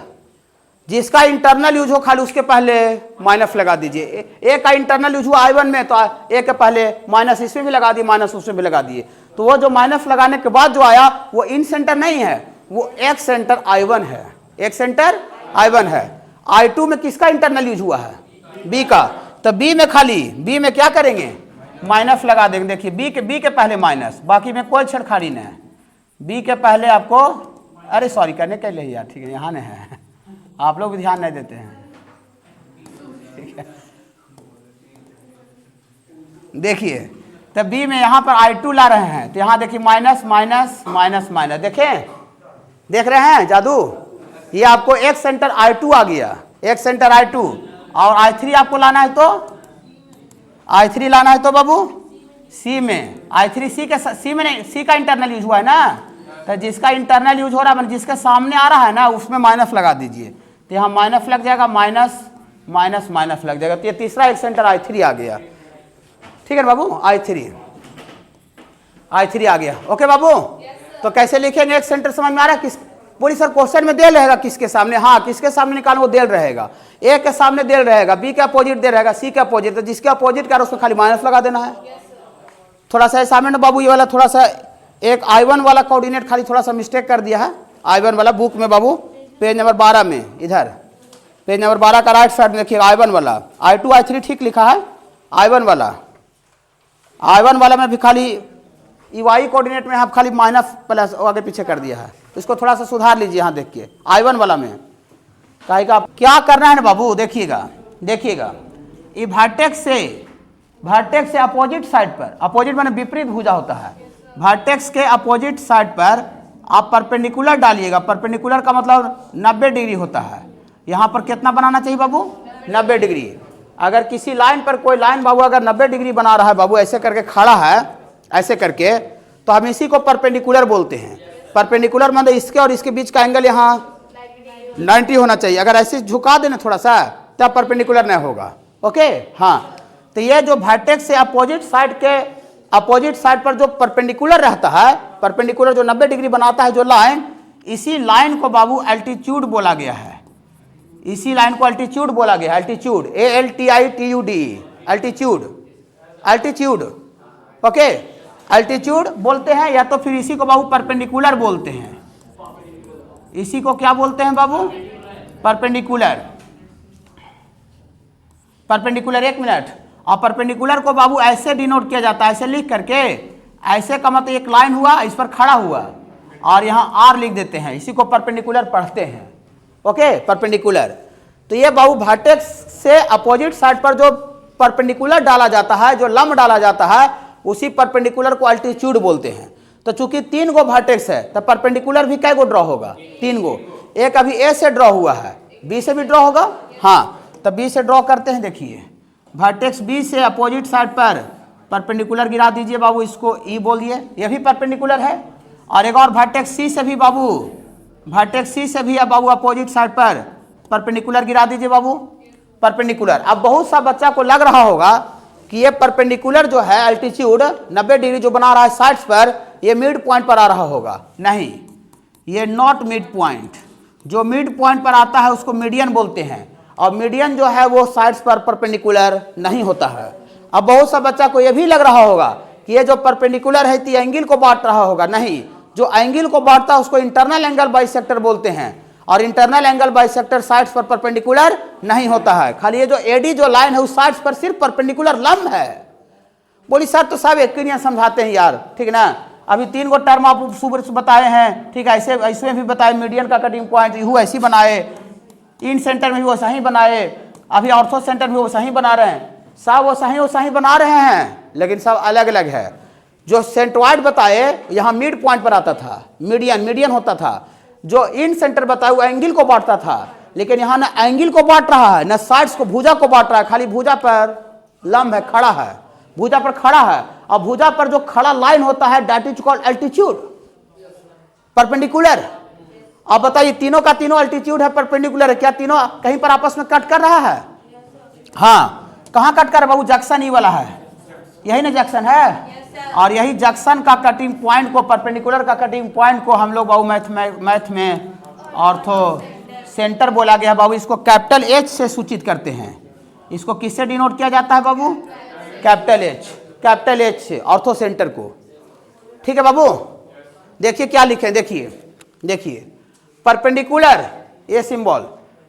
जिसका इंटरनल यूज हो खाली उसके पहले माइनस लगा दीजिए। ए का इंटरनल यूज हुआ I1 में, तो ए के पहले माइनस इसमें भी लगा दिए, माइनस उसमें भी लगा दिए। तो वो जो माइनस लगाने के बाद जो आया वो इन सेंटर नहीं है, वो एक सेंटर I1 है, एक सेंटर I1 है। I2 में किसका इंटरनल यूज हुआ है, बी का। तो बी में खाली, बी में क्या करेंगे, माइनस लगा देंगे। देखिए बी के पहले माइनस, बाकी में कोई छेड़खानी नहीं है। बी के पहले आपको, अरे सॉरी करने के लिए यार, ठीक है, यहाँ नहीं है, आप लोग भी ध्यान नहीं देते हैं, ठीक है। देखिए तब बी में यहाँ पर I2 ला रहे हैं, तो यहाँ देखिए माइनस माइनस माइनस माइनस, देख रहे हैं जादू। ये आपको एक सेंटर I2 आ गया, एक सेंटर I2, और I3 आपको लाना है तो I3 लाना है तो बाबू सी में, I3 सी में नहीं, सी का इंटरनल यूज हुआ है ना, तो जिसका इंटरनल यूज हो रहा है जिसके सामने आ रहा है ना उसमें माइनस लगा दीजिए, तो यहाँ माइनस लग जाएगा, माइनस माइनस माइनस लग जाएगा, तो ये तीसरा एक सेंटर I3 आ गया। ठीक है बाबू, I3 आ गया। ओके बाबू, तो कैसे लिखेंगे एक सेंटर समझ में आ रहा है? किस बोली सर क्वेश्चन में देल रहेगा किसके सामने? हाँ, किसके सामने निकालो वो देल रहेगा, ए के सामने देल रहेगा, बी के अपोजिट दे रहेगा, सी के अपोजिट, तो जिसके अपोजिट का उसको खाली माइनस लगा देना है। थोड़ा सा सामने ना बाबू ये वाला थोड़ा सा एक I1 वाला कोऑर्डिनेट खाली थोड़ा सा मिस्टेक कर दिया है, I1 वाला बुक में बाबू पेज नंबर 12 में, इधर पेज नंबर 12 का राइट साइड में देखिएगा I1 वाला, I2 I3 ठीक लिखा है, I1 वाला में भी खाली वाई कोऑर्डिनेट में आप खाली माइनस प्लस आगे पीछे कर दिया है, इसको थोड़ा सा सुधार लीजिए। यहाँ देखिए I1 वाला में कहेगा क्या करना है ना बाबू, देखिएगा ये वर्टेक्स से अपोजिट साइड पर, अपोजिट माने विपरीत भुजा होता है, वर्टेक्स के अपोजिट साइड पर आप परपेंडिकुलर डालिएगा, परपेंडिकुलर का मतलब 90 डिग्री होता है। यहाँ पर कितना बनाना चाहिए बाबू? 90 डिग्री। अगर किसी लाइन पर कोई लाइन बाबू अगर 90 डिग्री बना रहा है बाबू, ऐसे करके खड़ा है ऐसे करके, तो हम इसी को परपेंडिकुलर बोलते हैं। परपेंडिकुलर मतलब इसके और इसके बीच का एंगल यहाँ 90 होना चाहिए। अगर ऐसे झुका देना थोड़ा सा तब परपेंडिकुलर नहीं होगा। ओके, हाँ, तो ये जो वर्टेक्स से अपोजिट साइड पर जो परपेंडिकुलर रहता है, परपेंडिकुलर जो 90 डिग्री बनाता है जो लाइन, इसी लाइन को बाबू एल्टीट्यूड बोला गया है, इसी लाइन को एल्टीट्यूड बोला गया है, altitude, ALTITUD, altitude. Okay, altitude बोलते हैं, या तो फिर इसी को बाबू परपेंडिकुलर बोलते हैं। इसी को क्या बोलते हैं बाबू? परपेंडिकुलर। एक मिनट, और परपेंडिकुलर को बाबू ऐसे डिनोट किया जाता है, ऐसे लिख करके, ऐसे का मतलब एक लाइन हुआ, इस पर खड़ा हुआ और यहाँ R लिख देते हैं, इसी को परपेंडिकुलर पढ़ते हैं। Okay, perpendicular. तो ये बाबू वर्टेक्स से अपोजिट साइड पर जो परपेंडिकुलर डाला जाता है, जो लंब डाला जाता है, उसी परपेंडिकुलर को एल्टीट्यूड बोलते हैं। तो चूंकि 3 गो वर्टेक्स है तो परपेंडिकुलर भी कै गो ड्रॉ होगा? 3 गो। एक अभी ए से ड्रॉ हुआ है, बी से भी ड्रॉ होगा, हाँ, तो बी से ड्रॉ करते हैं। देखिए वर्टेक्स बी से अपोजिट साइड पर परपेंडिकुलर गिरा दीजिए बाबू, इसको ई बोलिए, ये भी परपेंडिकुलर है। और एक और वर्टेक्स सी से भी बाबू, वर्टेक्स सी से भी अब बाबू अपोजिट साइड पर परपेंडिकुलर गिरा दीजिए बाबू, परपेंडिकुलर। अब बहुत सा बच्चा को लग रहा होगा कि ये परपेंडिकुलर जो है एल्टीट्यूड 90 डिग्री जो बना रहा है साइड्स पर, ये मिड पॉइंट पर आ रहा होगा। नहीं, ये नॉट मिड पॉइंट। जो मिड पॉइंट पर आता है उसको मीडियन बोलते हैं, और मीडियन जो है वो साइड्स पर परपेंडिकुलर नहीं होता है। अब बहुत सा बच्चा को ये भी लग रहा होगा कि ये जो परपेंडिकुलर है तो एंगल को बांट रहा होगा। नहीं, जो एंगल को बांटता है उसको इंटरनल एंगल बाइसेक्टर बोलते हैं, और इंटरनल एंगल बाइसेक्टर साइड्स पर परपेंडिकुलर नहीं होता है। खाली ये जो एडी जो लाइन है उस साइड्स पर सिर्फ परपेंडिकुलर लंब है। बोली सर तो सब एक ही समझाते हैं यार, ठीक है ना। अभी 3 गो टर्म आप सुबह बताए हैं, ठीक है, ऐसे भी बताए, मीडियन का कटिंग पॉइंट यू ऐसी बनाए, इन सेंटर में भी वो सही बनाए, अभी ऑर्थो सेंटर में वो सही बना रहे हैं, सब वो सही बना रहे हैं, लेकिन सब अलग अलग है। जो सेंट्रॉइड बताए यहाँ मिड पॉइंट पर आता था, मीडियन होता था। जो इन सेंटर बताया वो एंगल को बांटता था, लेकिन यहाँ ना एंगल को बांट रहा है, ना साइड्स को, भुजा को बांट रहा है, खाली भुजा पर लंब है, खड़ा है, भुजा पर खड़ा है। और भुजा पर जो खड़ा लाइन होता है that is called altitude, perpendicular. अब बताइए तीनों का तीनों एल्टीट्यूड है, परपेंडिकुलर है, क्या तीनों कहीं पर आपस में कट कर रहा है? हाँ, कहाँ कट कर रहा है बाबू? जंक्शन ई वाला है, यही ना जंक्शन है। और यही जंक्शन का कटिंग पॉइंट को, परपेंडिकुलर का कटिंग पॉइंट को हम लोग बाबू मैथ में ऑर्थो सेंटर बोला गया बाबू। इसको कैपिटल H से सूचित करते हैं। इसको किससे डिनोट किया जाता है बाबू? कैपिटल H से, ऑर्थो सेंटर को। ठीक है बाबू, देखिए क्या लिखे, देखिए परपेंडिकुलर, ये सिंबल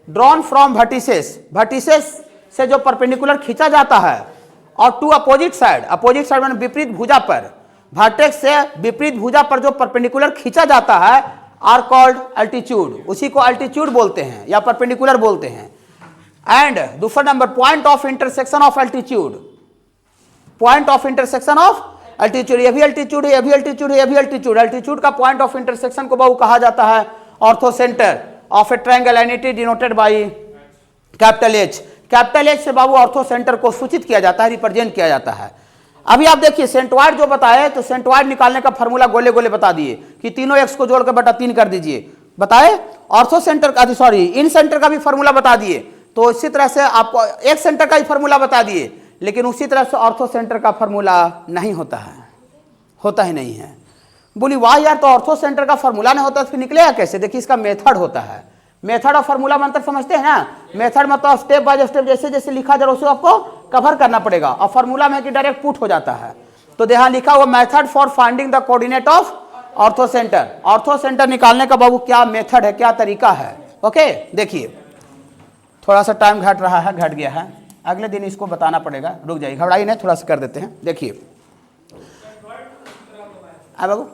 ड्रॉन फ्रॉम वर्टिसेस से जो परपेंडिकुलर खींचा जाता है, और टू अपोजिट साइड माने विपरीत भुजा पर, वर्टेक्स से विपरीत भुजा पर जो परपेंडिकुलर खींचा जाता है आर कॉल्ड एल्टीट्यूड, उसी को एल्टीट्यूड बोलते हैं या परपेंडिकुलर बोलते हैं। एंड दूसरा number point of intersection of altitude, point of intersection of altitude, ये भी एल्टीट्यूड है, ये भी एल्टीट्यूड है, ये भी एल्टीट्यूड। एल्टीट्यूड का पॉइंट ऑफ इंटरसेक्शन को बाबू कहा जाता है ortho centre of A triangle and it is denoted by capital H। Capital H से बाबू ऑर्थो सेंटर को सूचित किया जाता है, रिप्रेजेंट किया जाता है। अभी आप देखिए सेंट्रॉइड जो बताए, तो सेंट्रॉइड निकालने का फॉर्मूला गोले गोले बता दिए कि तीनों एक्स को जोड़कर बटा 3 कर दीजिए, बताए। ऑर्थो सेंटर का, सॉरी इन सेंटर का भी फॉर्मूला बता दिए। तो इसी तरह से आपको एक सेंटर का ही फॉर्मूला बता दिए, लेकिन उसी तरह से ऑर्थो सेंटर का फॉर्मूला नहीं होता है, होता ही नहीं है। बोली वाह यार, तो ऑर्थो सेंटर का फॉर्मूला नहीं होता तो फिर निकलेगा कैसे? देखिए इसका मेथड होता है। मेथड और फॉर्मूला में अंतर समझते हैं ना। मेथड मतलब स्टेप बाय स्टेप जैसे जैसे लिखा जा रहा है उसे आपको कवर करना पड़ेगा, और फॉर्मूला में कि डायरेक्ट पुट हो जाता है। तो यहाँ लिखा हुआ method for finding the coordinate of orthocentre. Ortho centre निकालने का बाबू क्या मेथड है, क्या तरीका है? ओके, देखिए थोड़ा सा टाइम घट रहा है, घट गया है, अगले दिन इसको बताना पड़ेगा। रुक जाइए, घबराइए नहीं, थोड़ा सा कर देते हैं। देखिए बाबू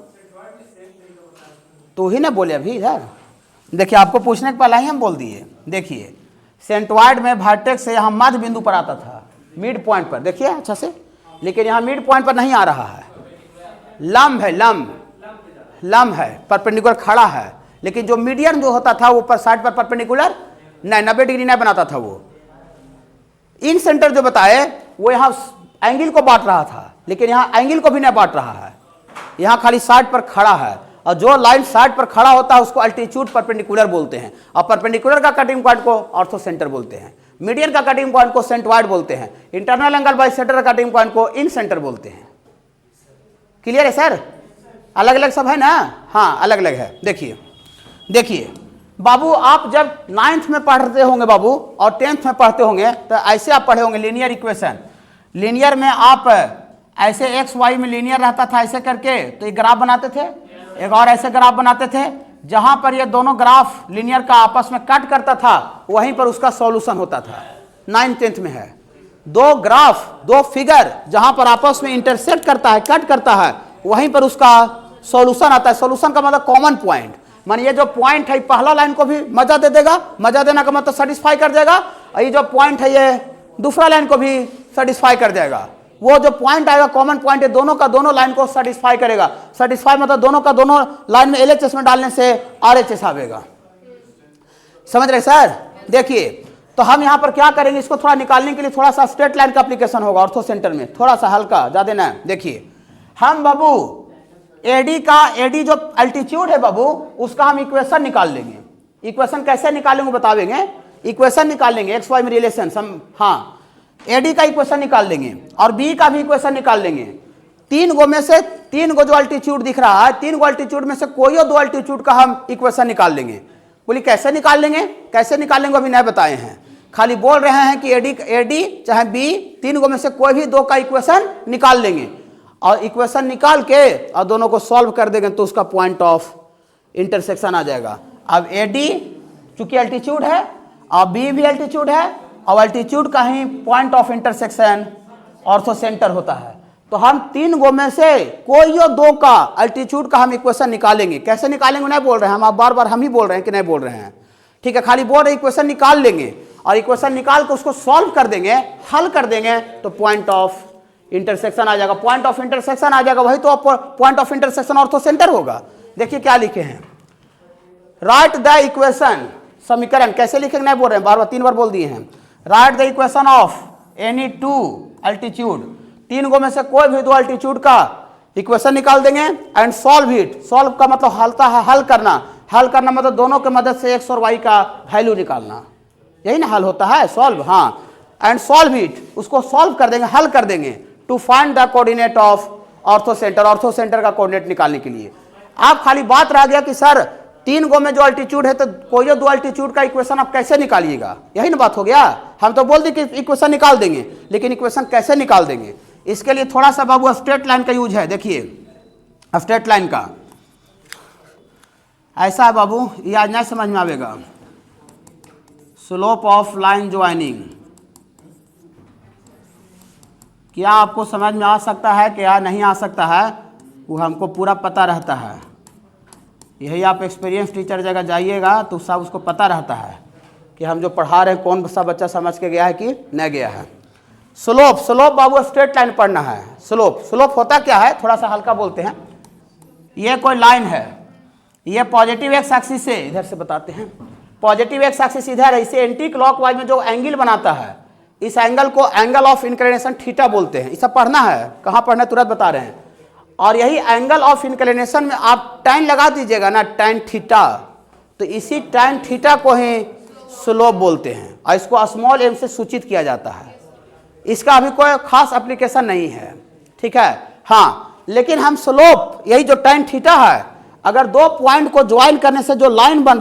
तो ही ना बोले अभी इधर, देखिए आपको पूछने के पहले ही हम बोल दिए। देखिए सेंट्रॉइड में वर्टेक्स से यहाँ मध्य बिंदु पर आता था, मिड पॉइंट पर, देखिए अच्छा से, लेकिन यहाँ मिड पॉइंट पर नहीं आ रहा है, लंब है, लंब है, परपेंडिकुलर खड़ा है। लेकिन जो मीडियन जो होता था वो ऊपर साइड पर परपेंडिकुलर नहीं, 90 डिग्री नहीं बनाता था वो। इन सेंटर जो बताए वो यहाँ एंगल को बांट रहा था, लेकिन यहाँ एंगल को भी नहीं बांट रहा है, यहाँ खाली साइड पर खड़ा है। और जो लाइन साइड पर खड़ा होता है उसको अल्टीट्यूड परपेंडिकुलर बोलते हैं, और परपेंडिकुलर का कटिंग पॉइंट को ऑर्थो सेंटर बोलते हैं, मीडियन का कटिंग पॉइंट को सेंट्रॉइड बोलते हैं, इंटरनल एंगल बाय सेंटर का कटिंग पॉइंट को इन सेंटर बोलते हैं। क्लियर है सर? अलग अलग सब है ना? हाँ अलग अलग है। देखिए बाबू, आप जब 9th में पढ़ते होंगे बाबू और 10th में पढ़ते होंगे तो ऐसे आप पढ़े होंगे लीनियर इक्वेशन। लीनियर में आप ऐसे एक्स वाई में लीनियर रहता था ऐसे करके, तो एक ग्राफ बनाते थे, एक और ऐसे ग्राफ बनाते थे, जहां पर ये दोनों ग्राफ लीनियर का आपस में कट करता था, वहीं पर उसका सॉल्यूशन होता था। 9th 10th में है, दो ग्राफ, दो फिगर जहां पर आपस में इंटरसेक्ट करता है, कट करता है, वहीं पर उसका सॉल्यूशन आता है। सॉल्यूशन का मतलब कॉमन पॉइंट, मान ये जो पॉइंट है पहला लाइन को भी मजा दे देगा, मजा देना का मतलब सेटिस्फाई कर देगा, और ये जो पॉइंट है ये दूसरा लाइन को भी सेटिस्फाई कर देगा। वो जो पॉइंट आएगा कॉमन पॉइंट है, दोनों का दोनों लाइन को सेटिस्फाई करेगा। सेटिस्फाई मतलब दोनों का दोनों लाइन में एलएचएस में डालने से आरएचएस आएगा। समझ रहे सर? देखिए तो हम यहाँ पर क्या करेंगे, इसको थोड़ा निकालने के लिए थोड़ा सा स्ट्रेट लाइन का एप्लीकेशन होगा ऑर्थो सेंटर में, थोड़ा सा हल्का, ज्यादा ना। देखिए हम बाबू एडी जो अल्टीट्यूड है बाबू, उसका हम इक्वेशन निकाल लेंगे। इक्वेशन कैसे निकालेंगे बतावेंगे, इक्वेशन निकाल लेंगे एक्स वाई में रिलेशन, हाँ एडी का इक्वेशन निकाल लेंगे और बी का भी इक्वेशन निकाल लेंगे। तीन गो में से, तीन गो जो अल्टीट्यूड दिख रहा है, तीन गो अल्टीट्यूड में से कोई दो अल्टीट्यूड का हम इक्वेशन निकाल लेंगे। बोली कैसे निकाल लेंगे, कैसे निकालेंगे अभी नहीं बताए हैं, खाली बोल रहे हैं कि एडी चाहे बी, तीन गो में से कोई भी दो का इक्वेशन निकाल लेंगे, और इक्वेशन निकाल के और दोनों को सॉल्व कर देंगे तो उसका पॉइंट ऑफ इंटरसेक्शन आ जाएगा। अब एडी चूंकि अल्टीट्यूड है और बी भी अल्टीट्यूड है, और अल्टीट्यूड का ही point of intersection orthocentre होता है। तो हम तीन गो में से कोई दो का अल्टीट्यूड का हम इक्वेशन निकालेंगे। कैसे निकालेंगे नहीं बोल रहे हैं हम, आप बार बार हम ही बोल रहे हैं कि नहीं बोल रहे हैं, ठीक है, खाली बोल रहे इक्वेशन निकाल लेंगे और इक्वेशन निकाल के उसको सॉल्व कर देंगे, हल कर देंगे तो पॉइंट ऑफ इंटरसेक्शन आ जाएगा। पॉइंट ऑफ इंटरसेक्शन आ जाएगा, वही तो point of intersection ortho centre होगा। देखिए क्या लिखे हैं, राइट द इक्वेशन, समीकरण कैसे लिखेंगे नहीं बोल रहे हैं, बार बार 3 बार बोल दिए हैं। Right the equation of any two altitude, तीन गो में से कोई भी दो अल्टीट्यूड का इक्वेशन निकाल देंगे एंड सॉल्व इट। सॉल्व का मतलब हलता है हल करना, हल करना मतलब दोनों के मदद से एक्स और वाई का वैल्यू निकालना, यही ना हल होता है, सॉल्व। हाँ, एंड सॉल्व इट, उसको सॉल्व कर देंगे, हल कर देंगे to find the coordinate of orthocentre, orthocentre का कोऑर्डिनेट निकालने के लिए। आप खाली बात रह गया कि सर तीन गो में जो अल्टीट्यूड है तो कोई दो अल्टीट्यूड का इक्वेशन आप कैसे निकालिएगा, यही ना बात हो गया। हम तो बोल दी कि इक्वेशन निकाल देंगे, लेकिन इक्वेशन कैसे निकाल देंगे, इसके लिए थोड़ा सा बाबू स्ट्रेट लाइन का यूज है। देखिए स्ट्रेट लाइन का ऐसा है बाबू, ये आज नहीं समझ में आएगा। स्लोप ऑफ लाइन ज्वाइनिंग क्या आपको समझ में आ सकता है क्या नहीं आ सकता है, वो हमको पूरा पता रहता है। यही आप एक्सपीरियंस टीचर जगह जाइएगा तो सब उसको पता रहता है कि हम जो पढ़ा रहे हैं कौन सा बच्चा समझ के गया है कि नहीं गया है। स्लोप, स्लोप बाबू स्ट्रेट लाइन पढ़ना है। स्लोप, स्लोप होता क्या है, थोड़ा सा हल्का बोलते हैं। ये कोई लाइन है, ये पॉजिटिव एक्स एक्सिस से, इधर से बताते हैं, पॉजिटिव एक्स एक्सिस इधर है, इसे एंटी क्लॉकवाइज में जो एंगल बनाता है, इस एंगल को एंगल ऑफ इंक्लिनेशन थीटा बोलते हैं। इसे पढ़ना है, कहाँ पढ़ना है तुरंत बता रहे हैं। और यही एंगल ऑफ इंक्लिनेशन में आप tan लगा दीजिएगा ना, tan थीटा, तो इसी tan थीटा को ही स्लोप बोलते हैं और इसको स्मॉल m से सूचित किया जाता है। इसका अभी कोई खास एप्लीकेशन नहीं है, ठीक है। हाँ, लेकिन हम स्लोप, यही जो tan थीटा है, अगर दो पॉइंट को ज्वाइन करने से जो लाइन बन